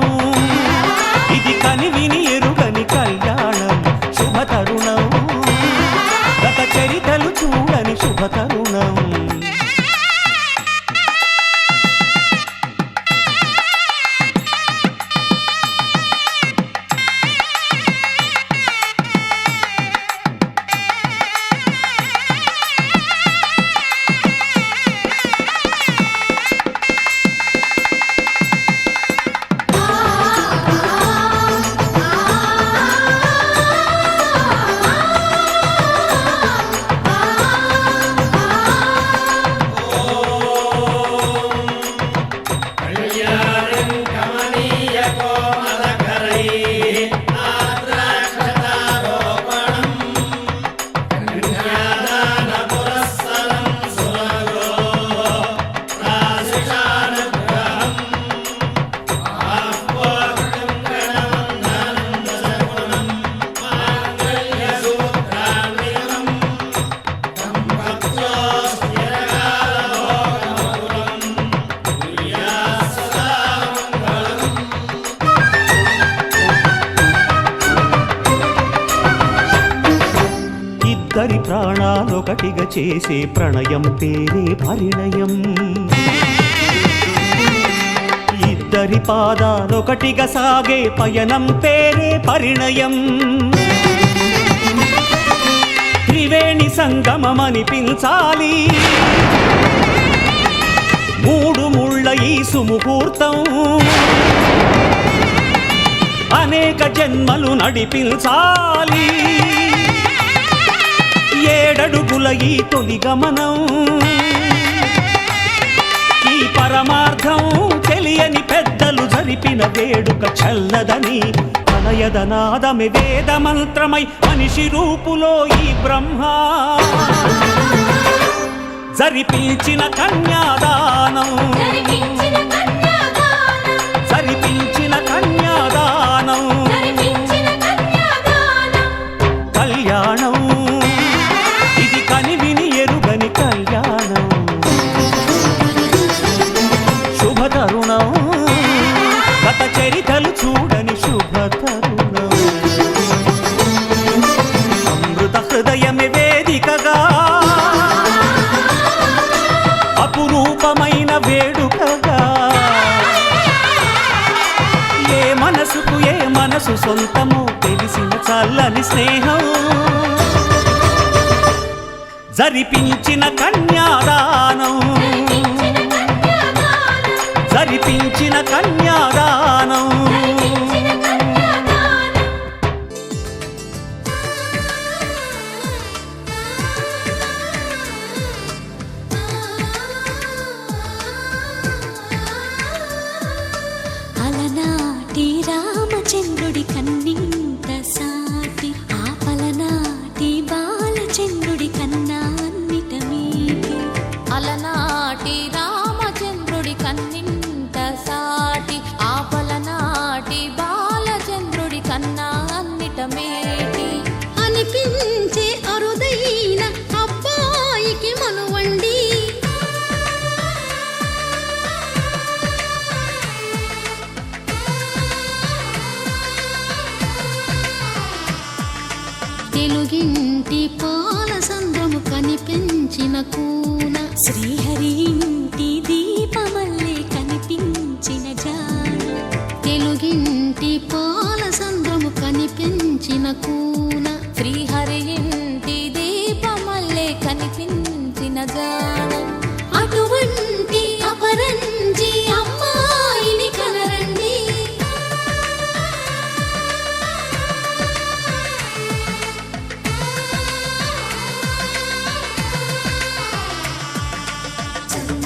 ఇది కనివిని ఎరుగని కళ్యాణం శుభతరుణం గత చరితలు చూడని శుభతరుణం ఇద్దరి ప్రాణాలొకటిగా చేసే ప్రణయం పేరే పరిణయం ఇద్దరి పాదాలొకటిగా సాగే పయనం పేరే పరిణయం త్రివేణి సంగమమనిపించాలి మూడు ముళ్ళ ఈ సుముహూర్తం అనేక జన్మలు నడిపించాలి ఏడడుగుల ఈ తొలి గమనం ఈ పరమార్థం తెలియని పెద్దలు జరిపిన వేడుక చల్లదని అనయదనాదమి వేద మంత్రమై మనిషి రూపులో ఈ బ్రహ్మ జరిపించిన కన్యాదానం జరిపించిన కన్యాదానం కళ్యాణం ఇది కనివిని ఎరుగని కళ్యాణం శుభతరుణం గత చరితలు చూడని శుభతరుణం అమృత హృదయమే వేదికగా అపురూపమైన వేడుకగా ఏ మనసుకు ఏ మనసు సొంతమో తెలిసిన చల్లని స్నేహం జరిపించిన కన్యాదానం జరిపించిన కన్యాదానం అలనాటి రామచంద్రుడి కన్నింత సాటి ఆపలనాటి బాలచంద్రుడి కన్నా అన్నిట మీటి అలనాటి రామచంద్రుడి కన్నింత సాటి ఆపలనాటి బాలచంద్రుడి కన్నా అన్నిట మేటి అనిపించే అరుదైన అబ్బాయికి మనువండి తెలుగింటి పాల సంద్రము కనిపించిన కూన శ్రీహరి ఇంటి దీపమల్లే కనిపించిన జాన తెలుగింటి పాల సంద్రము కనిపించిన కూన శ్రీహరి ఇంటి దీపమల్లే కనిపించిన జాన అటువంటి అపరంజి అమ్మాయిని కనరండి చంద్ర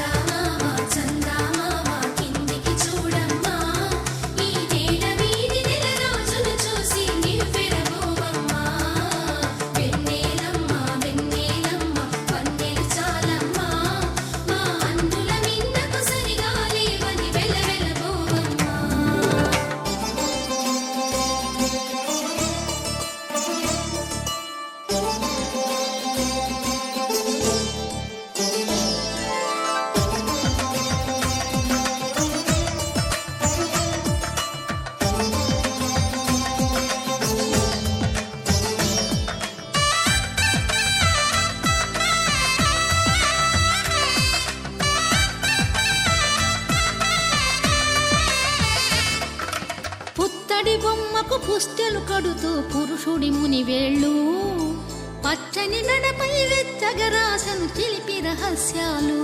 పుత్తడి బొమ్మకు పుస్తెలు కడుతూ పురుషుడి ముని వేళ్ళు పచ్చని మెడపై వెచ్చగరాసను చిలిపి రహస్యాలు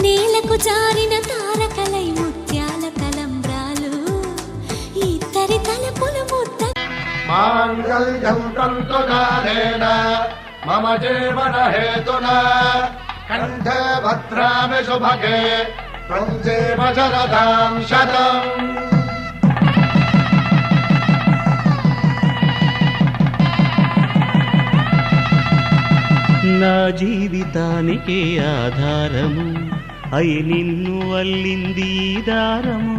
నేలకు జారిన తారకలై ముత్యాల తలంబ్రాలు ఇద్దరి తలపులు ముద్ద మాంగళ్యం తంతునానేన మమ జీవన హేతునా కంఠే భద్రామి శుభగే త్వం జీవ శరదాం శతం. నా జీవితానికి ఆధారము అయి నిన్ను అల్లింది ఈ దారము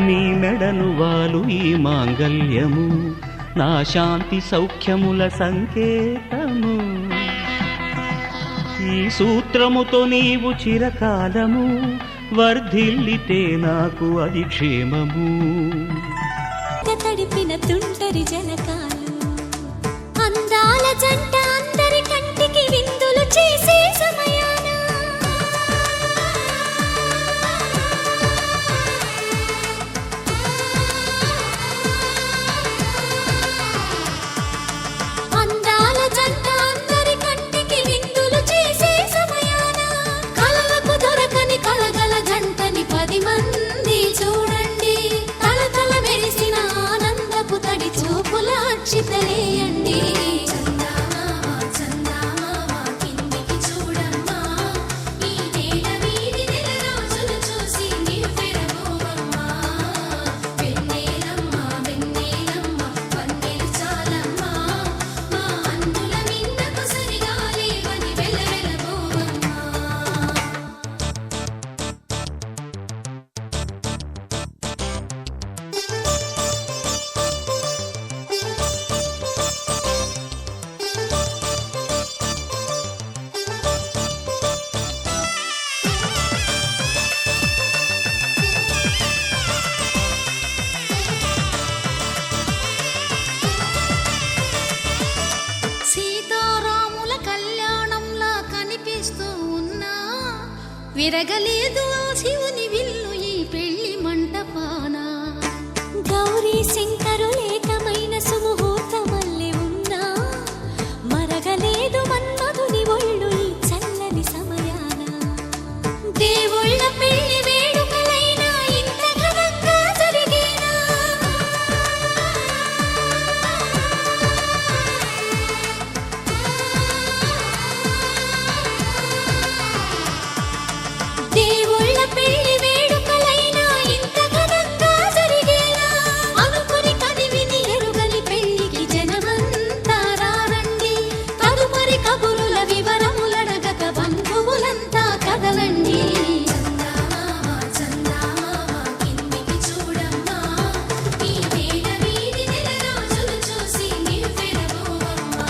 నీ మెడను వాలు ఈ మాంగల్యము నా శాంతి సౌఖ్యముల సంకేతము ఈ సూత్రముతో నీవు చిరకాలము వర్ధిల్లితే నాకు అది క్షేమము తడిపిన తుంటరి జనకాలు అందాల జంట అందరి కంటికి విందులు చేసే సమయాన అందాల జంట అందరి కంటికి విందులు చేసే సమయాన కలలకు దొరకని కలగల జంటని 10 మంది చూడండి తల మెరిసిన ఆనందపు తడి చూపుల అచ్చితలేయండి సీతారాముల కళ్యాణంలా కనిపిస్తూ ఉన్నా విరగలేదు ఆ శివుని విల్లు ఈ పెళ్లి మంటపాన గౌరీ శంకరు ఏకమైన సుముహూర్తమల్లె ఉన్నా మరగలేదు మన్మధుని ఒళ్ళు ఈ చల్లని సమయాన దేవుళ్ళ పెళ్లి వేడుకలైనా ఇంత ఘనంగా జరిగేనా దేవుళ్ళ పెళ్లి వేడుకలైనా ఇంత ఘనంగా జరిగేలా అనుకుని కదివిని ఎరుగని పెళ్లికి జనమంతా రారండి తదుపరి కబురుల వివరములడగక బంధువులంతా కదలండి కిందికి చూడమ్మా ఈ వేళ వీధి నెల రోజులు చూసి నివ్వెరబోవమ్మా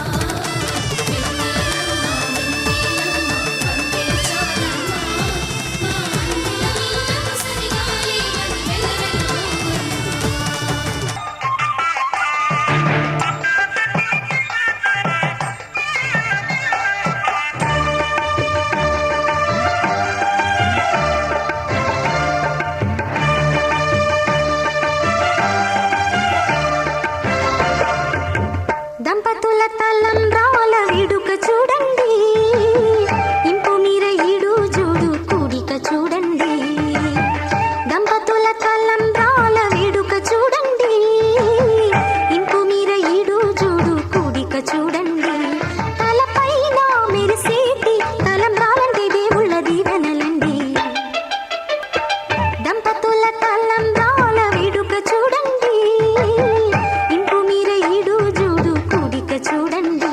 దంపతుల తలంబ్రాల వేడుక చూడండి ఇంపు మీర ఈడు జోడు కూడిక చూడండి దంపతుల తలంబ్రాల వేడుక చూడండి ఇంపు మీర ఈడు జోడు కూడిక చూడండి తలపైన మెరిసేటి తలంబ్రాలంటే దేవుళ్ళ దీవెనలండి దంపతుల తలంబ్రాల వేడుక చూడండి ఇంపు మీర ఈడు జోడు కూడిక చూడండి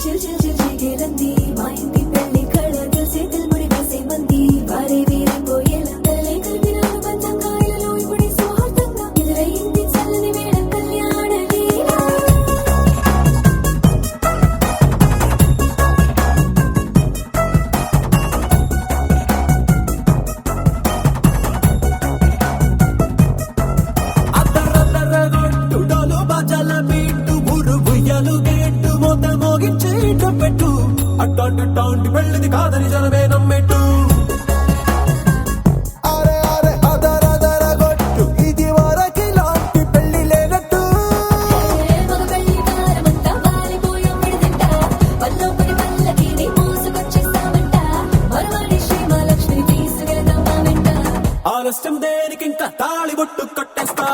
చిల్ చిల్ చిల్ చిగేలంది మా ఇంటి పెళ్లి కళ తెలిసే తెల్ముడి వేసే మంది వారే వీరే పోయేలా తలలే కలిపిన పంచంగాయలలో ఇప్పుడే సౌహార్దంగా ఎదురయ్యింది చల్లని వేళ కళ్యాణ లీల అద్దరద్దరగొట్టు డోలు బాజాల బీటు ఊరు ఉయ్యాలు గేట్టు మోత మోగించే పెట్టు అట్టాంటి టాంటి పెళ్ళిది కాదని జనమే నమ్మెట్టు అరే అరే అదరదరగొట్టు ఇది వరకి లాంటి పెళ్లి లేనట్టు మగ పెళ్లి కారమంతా వాలిపోయాం విడిదింట పల్లోపడి పల్లకిని మోసుకొచ్చేస్తామంట మరవాడి శ్రీమహాలక్ష్మిని తీసుకెళ్దాం మా వెంట ఆలస్యం దేనికి ఇంకా తాళి బొట్టు కట్టేస్తా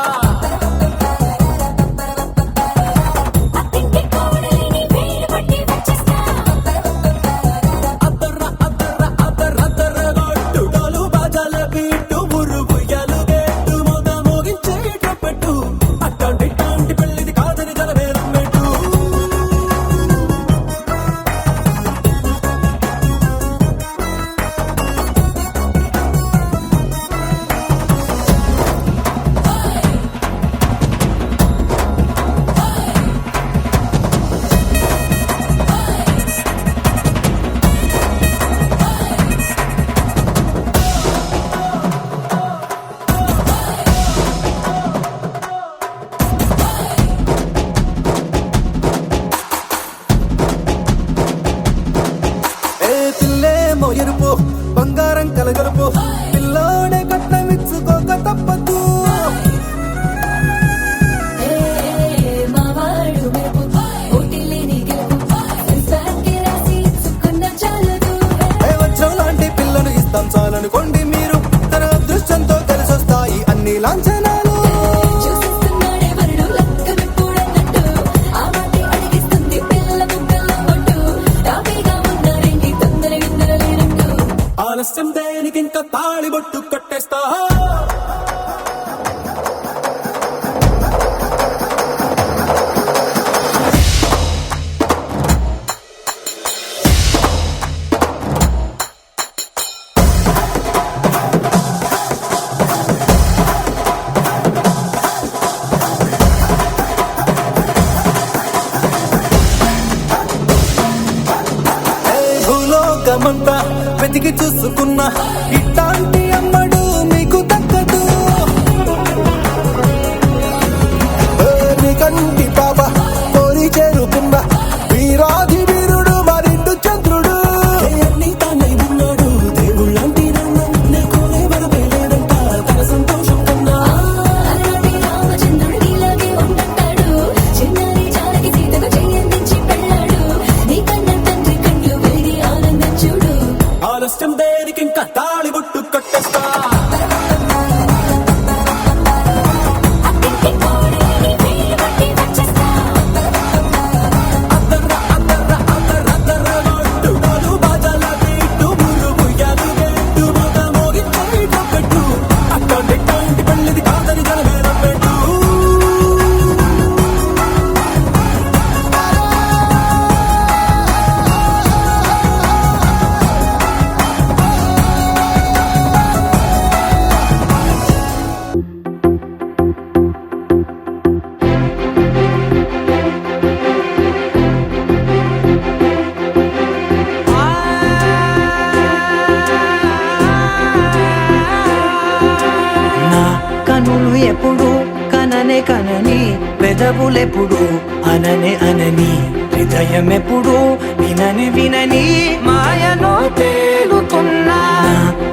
అత్తింటి కోడలిని వేలు పట్టి వచ్చేస్తా అద్దరద్దరగొట్టు డోలు బాజాల బీటు ఊరు ఉయ్యాలు గేట్టు మోత మోగించే పెట్టు అట్టాంటి టాంటి పెళ్ళిది కాదని జనమే నమ్మెట్టు ఏ పిల్లేమో ఎరుపు బంగారం కలగలుపు పిల్లోడే కట్నమిచ్చుకోక తప్పదు మా వాడు మెరుపు ఓటిల్లేని గెలుపు సెన్సార్కి రాసి ఇచ్చుకున్న చాలదు ఏ వచ్చం లాంటి పిల్లను ఇస్తాం చాలనుకోండి మీరు తన అదృష్టంతో కలిసొస్తాయి అన్ని లాంఛనాలు చూసిస్తున్నాడే వరుడు లక్కమెప్పుడన్నట్టు ఆ మాటే అడిగిస్తుంది పిల్ల ముగ్గల్లో కొట్టు టాపీగా ఉన్నారేంటి తొందర విందర లేనట్టు ఆలస్యం దేనికి ఇంకా తాళి బొట్టు కట్టేస్తా భూలోకమంతా వెతికి చూసుకున్నా ఇట్లాంటి అమ్మడు మీకు దక్కదు నీ కంటి పాప కోరి చేరుకున్న వీరాధి వీరుడు మరిండు చంద్రుడు అన్ని తానై ఉన్నాడు దేవుళ్ళంటి నన్ను కోరే వరమే లేదంట తన సంతోషం కన్నా అలాంటి రామచంద్రుడు నీలాగే ఉండంటాడు చిన్నారి జానకి సీతకు చెయ్యందించి పెళ్ళాడు నీ కన్న తండ్రి కళ్ళు వెలిగి ఆనందం చూడు ఆలస్యం దేనికి ఇంకా తాళి బొట్టు కట్టేస్తా అత్తింటి కోడలిని వేలు పట్టి వచ్చేస్తా అద్దరద్దరగొట్టు డోలు బాజాల బీటు ఊరు ఉయ్యాలు గేట్టు మోత మోగించే పెట్టు అట్టాంటి టాంటి పెళ్ళిది కాదని జనమే నమ్మెట్టు నా కనులు ఎప్పుడు కననే కనని పెదవులెప్పుడు అననే అనని హృదయం ఎప్పుడు వినని వినని మాయలో తేలుతున్నా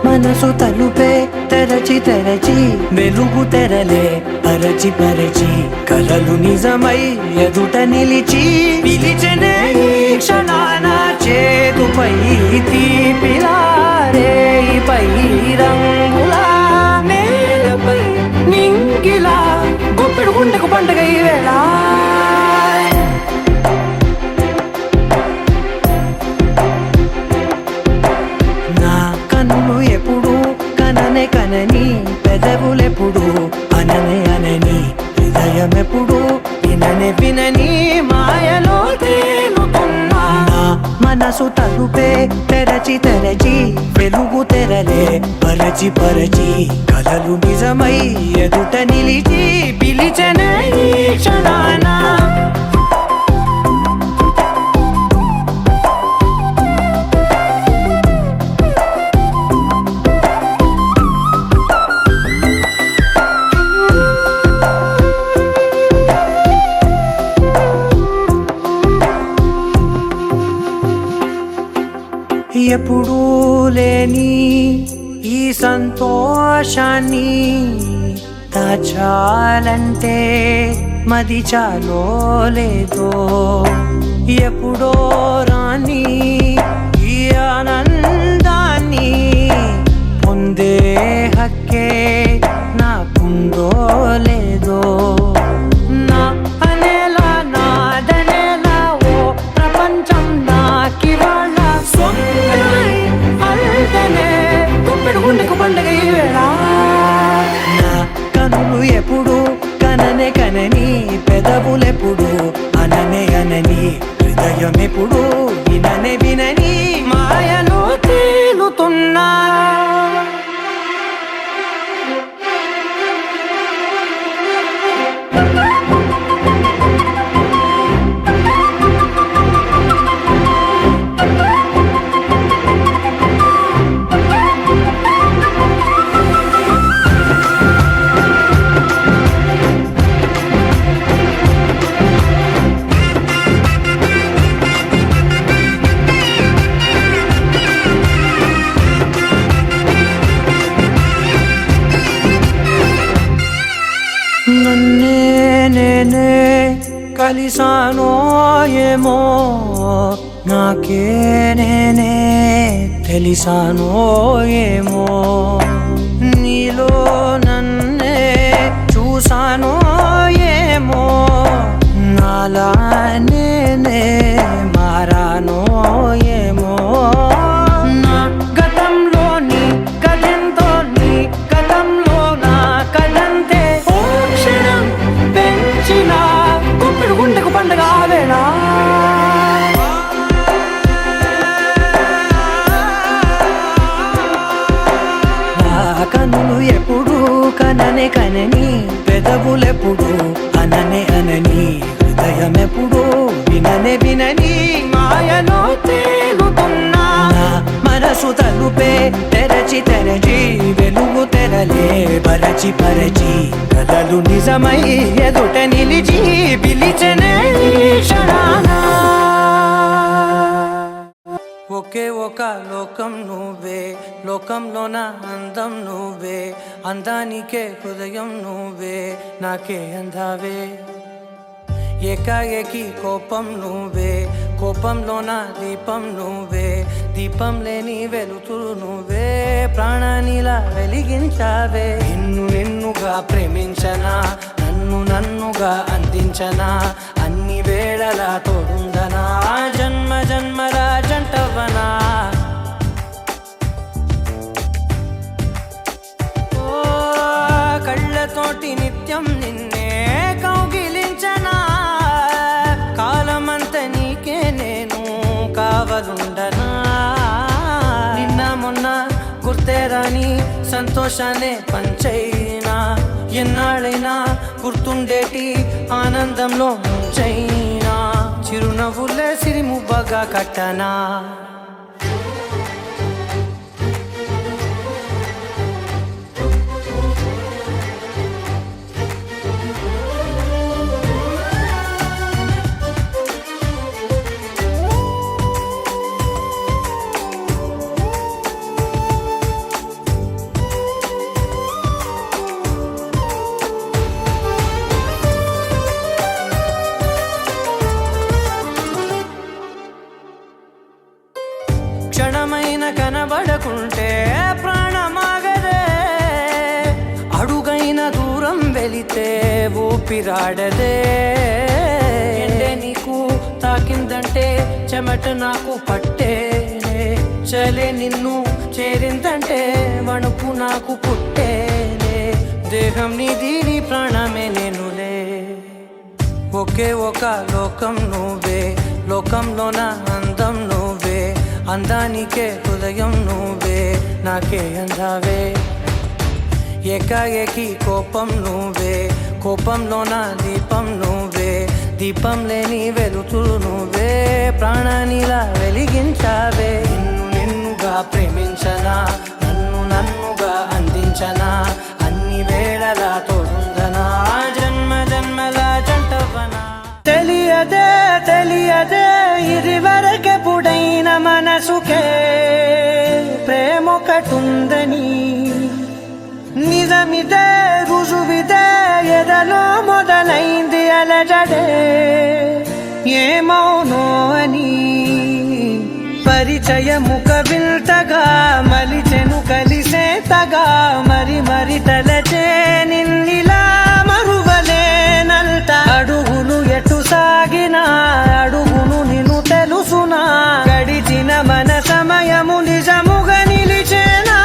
మనసు తలుపే తెరచి తెరచి వెలుగు తెరలే పరచి పరచి కలలు నిజమై ఎదుట నిలిచి పిలిచనే ఈ క్షణాన చేతుపై తీపిలారే పై రంగులా నేలపై నింగిలా గొప్పెడు గుండెకు పండగ ఈ వేళ నా కన్నులు ఎప్పుడు కననే కనని పెదవులెప్పుడు అననే అనని హృదయం ఎప్పుడు విననే వినని మాయలో తేలుతున్నా నా తెరచి వెలుగు తెరలే పరచి పరచి కలలు నిజమై ఎదుట నిలిచి పిలిచెనే ఈ క్షణాన ఎప్పుడూ లేని ఈ సంతోషాన్ని దాచాలంటే మది చాలో లేదో ఎప్పుడో రాని ఈ ఆనందాన్ని పొందే హక్కే నాకుందో లేదో నా అనేలా నాదనేలా ఓ ప్రపంచం నాకివాళ్ళ పండుగ నా కనులు ఎప్పుడు కననే కనని పెదవులెప్పుడు అననే అనని హృదయం ఎప్పుడు విననే వినని మాయలో తేలుతున్నా నన్నే నేనే కలిసానో ఏమో నాకే నేనే తెలిసానో ఏమో నీలో నన్నే చూసానో ఏమో నాలా నేనే మారానో ఏమో నా గతంలోని కథంతో నీ గతంలో నా కథంతే ఓ క్షణం పెంచిన గుప్పిడు గుండెకు పండగ వేళ కనులు ఎప్పుడు కననే కనని పెదవులెప్పుడు అననే అనని హృదయం ఎప్పుడు విననే వినని మాయలో తేలుతున్నా మనసు తలుపే తెరచి తెరచి వెలుగు తెరలే పరచి పరచి కలలు నిజమై ఎదుట నిలిచి పిలిచెనే క్షణాన ఒకే ఒక లోకం నువ్వే లోకంలో నా అందం నువ్వే అందానికే హృదయం నువ్వే నాకే అందావే ఏకాఏకి కోపం నువ్వే కోపంలో నా దీపం నువ్వే దీపం లేని వెలుతురు నువ్వే ప్రాణానిలా వెలిగించావే నిన్నుగా ప్రేమించనా నన్నుగా అందించనా అన్ని వేళలా తోడుందనా జన్మ జన్మల జంటవనా ఓ కళ్ళతోటి నిత్యం నిన్నే కౌగిలించనా కాలమంత నీకే నేను కావలుండనా నిన్న మొన్న గుర్తేరాని సంతోషాన్ని పంచైనా ఎన్నాళ్ళైనా గుర్తుండేటి ఆనందంలో ముంచైనా చిరునవ్వులే సిరిముబ్బగా కట్టనా క్షణమైన కనబడకుంటే ప్రాణమాగదే అడుగైన దూరం వెళితే ఊపిరాడదే ఎండే నీకు తాకిందంటే చెమట నాకు పట్టే చలే నిన్ను చేరిందంటే వణుకు నాకు పుట్టేనే దేహం నీది నీ ప్రాణమే నేనులే ఒకే ఒక లోకం నువ్వే లోకంలో నా అందం నువ్వే అందానికే హృదయం నువ్వే నాకే అందావే ఏకాఏకి కోపం నువ్వే కోపంలో నా దీపం నువ్వే దీపం లేని వెలుతురు నువ్వే ప్రాణానిలా వెలిగించావే నిన్నుగా ప్రేమించనా నన్నుగా అందించనా అన్ని వేళలా తోడుందనా జన్మ జన్మల జంటవనా తెలియదే ఇది వరకెప్పుడైన మనసుకే ప్రేమొకటుందని నిజమిదే రుజువిదే ఎదలో మొదలైంది అలజడే ఏమౌనో అని పరిచయముక వింతగా మలిచెను కలిసేతగా మరి తలచే నిన్నిలా మరువలేనంత అడుగులు ఎటు సాగినా అడుగును నిన్ను తెలుసునా గడిచిన మన సమయము నిజముగా నిలిచేనా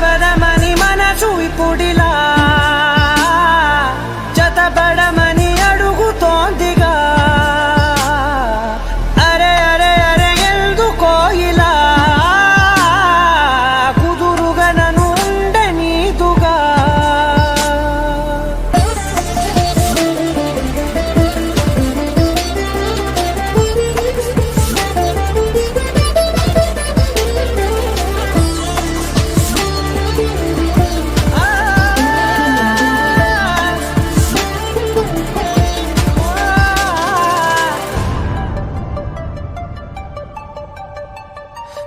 పదమని మనసు ఇప్పుడిలా జతపడమని అడుగుతోందిగా అరే ఎందుకో ఇలా కుదురుగా నన్ను ఉండనీదుగా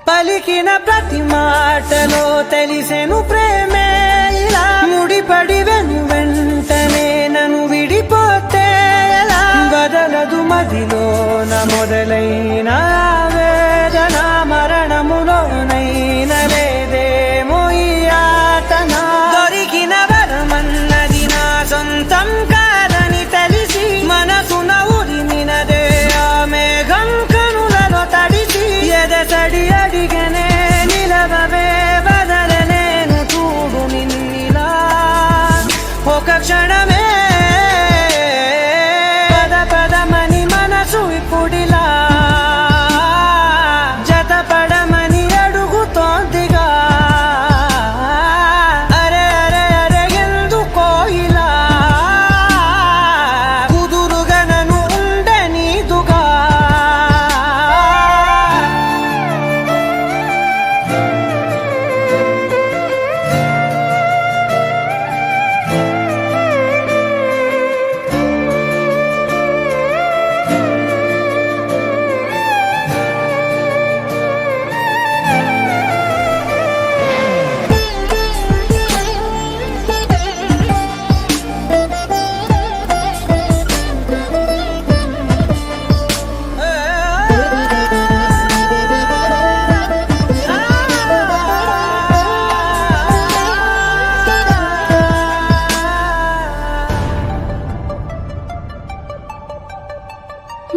పలికిన ప్రతి మాటలో తెలిసెను ప్రేమే ఇలా ముడిపడి వెంటనే నన్ను విడిపోతే ఎలా బదలదు మదిలోన మొదలైన వేదన మరణములోనైన లేదేమో ఈ యాతన దొరికిన వరమన్నది నా సొంతం కాదని తెలిసి మనసున ఉరిమినదే ఆ మేఘం కనులలో తడిసి ఎదసడి అడిగనే నిలవవే బదలనేను చూడు నిన్నిలా ఒక క్షణమే పదమని మనసు ఇప్పుడిలా జతపడమని అడుగుతోందిగా అరే ఎందుకో ఇలా కుదురుగా నన్ను ఉండనీదుగా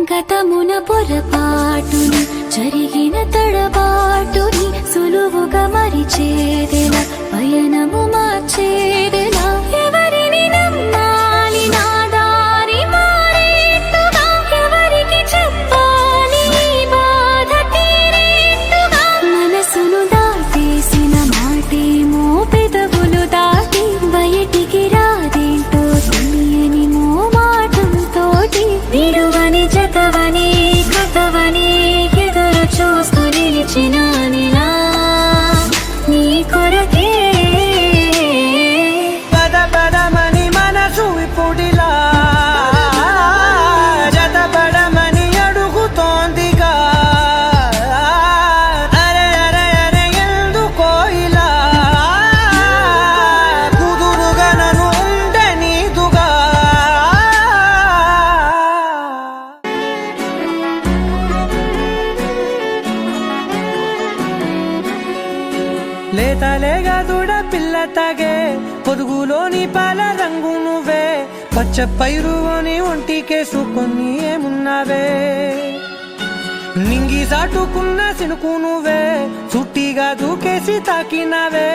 గతమున పొరపాటుని జరిగిన తడబాటుని సులువుగా మరిచేదెలా పయనము మార్చేదెలా ఎవరిని నమ్మాలి నా దారి మారేట్టుగా ఎవరికి చెప్పాలి ఈ బాధ తీరేట్టుగా మనసును దాటేసిన మాటేమో పెదవులు దాటి బయటికి రాదేంటో తెలియని మోమాటంతోటి విడువని జతవని కథవని ఎదురు చూస్తూ నిలిచినానిలా నీ కొరకే పదమని మనసు ఇప్పుడిలా జతపడమని అడుగుతోందిగా అరే ఎందుకో ఇలా కుదురుగా నన్ను ఉండనీదుగా లేతలేగా దూడ పిల్ల తాగే పొదుగులోని పాల రంగు నువ్వే పచ్చ పైరుని ఒంటికేసుకొని ఏమున్నావే నింగి సాటుకున్న సినుకు నువ్వే చుట్టిగా దూకేసి తాకినావే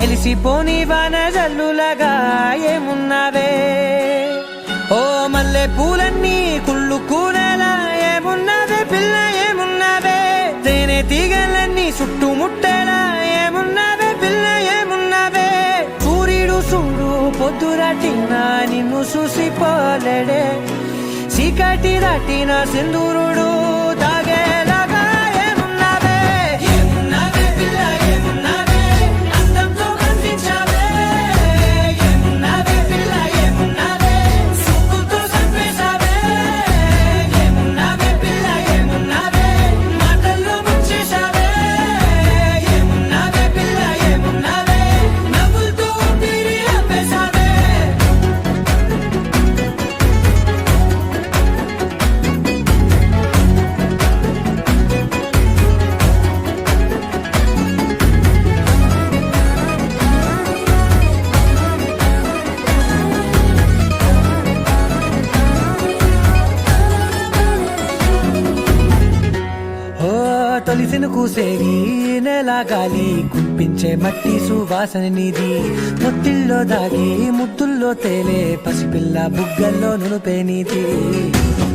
ఎలిసిపోని వాన జల్లులగా ఏమున్నావే ఓ మల్లె పూలన్నీ కుళ్ళు కూరలా ఏమున్నావే పిల్ల ఏమున్నావే తేనె తీగలన్నీ చుట్టుముట్టు నన్ను చూసిపోలేడే చీకటి దాటిన సింధూరుడు తాగేలాగా ఏమున్నావే ఏమున్నావే పిల్ల ఏమున్నావే అందంతో కనిపించావే ఏమున్నావే పిల్ల ఏమున్నావే సుక్కుతో చంపేశావే ఏమున్నావే పిల్ల ఏమున్నావే మాటల్లో ముంచేశావే ఏమున్నావే పిల్ల ఏమున్నావే నవ్వులతో ఊపిరి ఆపేశావే ఓ తొలిసిన కూసేగి నెల గాలి కుప్పించే మట్టి సువాసన నీది ముత్తిల్లో దాగి ముత్తుల్లో తేలే పసిపిల్ల బుగ్గల్లో నునుపే నీది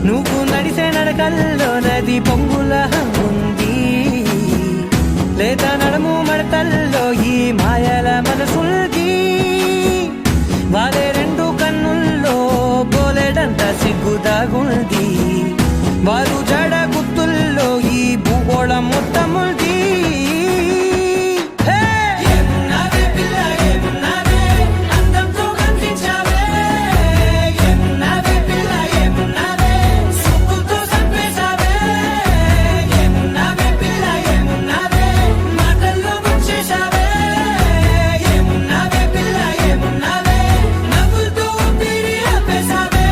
నువ్వు నడిసే నడకల్లో నది పొంగుల ఉంది లేదా నడుము మడతల్లో ఈ మాయల మనసుల్ది వాలే రెండు కన్నుల్లో బోలెడంత సిగ్గుదాగుంది వారు జడ గుత్తుల్లో ఈ భూగోళం మొత్తముంది ఏమున్నావే పిల్ల ఏమున్నావే అందంతో కనిపించావే ఏమున్నావే పిల్ల ఏమున్నావే సుక్కుతో చంపేశావే ఏమున్నావే పిల్ల ఏమున్నావే మాటల్లో ముంచేశావే ఏమున్నావే పిల్ల ఏమున్నావే నవ్వులతో ఊపిరి ఆపేశావే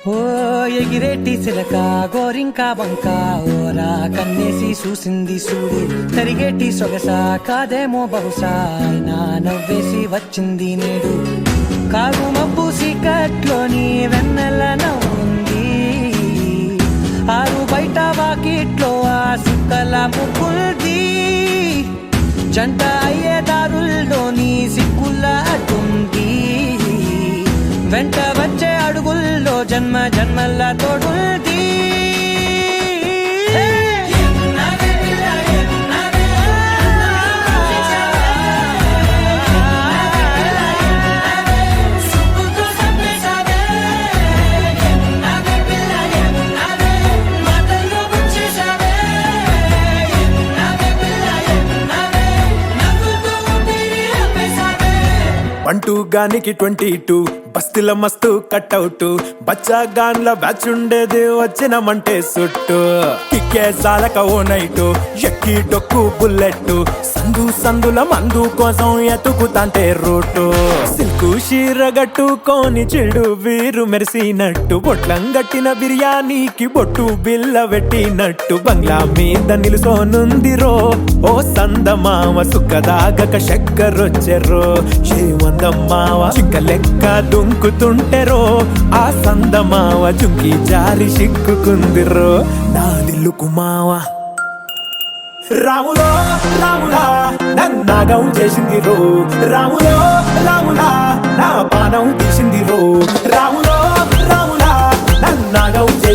ఓ ఎగిరేటి సిలక గోరింక బంక ఓరా కన్నేసి చూసింది చూడు తరిగేటి సొగస కాదేమో బహుశా అయినా నవ్వేసి వచ్చింది నేడు కారు మబ్బు సీకట్లోని వెన్నెల నవ్వుంది ఆరు బయట వాకిట్లో ఆ సుక్కల ముగ్గుల్ది జంట అయ్యే దారుల్లోని సిక్కుల అడ్డుంది వెంట వచ్చే అడుగుల్లో జన్మ జన్మల తోడుంది ఏమున్నావే పిల్ల ఏమున్నావే సుక్కుతో చంపేశావే ఏమున్నావే పిల్ల ఏమున్నావే మాటల్లో ముంచేశావే ఏమున్నావే పిల్ల ఏమున్నావే నవ్వులతో ఊపిరి ఆపేశావే పంటూ గానికి 22 బస్తిల మస్తు కట్అవుట్ బచ్చా గాన్ల బ్యాచ్ ఉండేది వచ్చినమంటే సుట్టు కిక్కే సాలక ఓ నైటు ఎక్కి డొక్కు బుల్లెట్ సందుల మందు కోసం ఎతుకుతాంటే రూటు సిల్కు షీరగట్టుకోని చెడు వీరు మెరిసినట్టు బొట్లం గట్టిన బిర్యానీకి బొట్టు బిల్ల పెట్టినట్టు బంగ్లా మీద నిలుసోనుందిరో ఓ సందమావ సుక్కదాగక చక్కరొచ్చెరో చేమందమ్మావ చిక్క లెక్క దుంకుతుంటెరో ఆ సందమావ జుంకి జారి సిక్కుకుందిరో నా దిల్లుకు మావ రాములో రాములా నన్నాగం చేసింది రో రాములో రాములా నా పానం తీసింది రో రాములో రాములా నన్నాగం చేసింది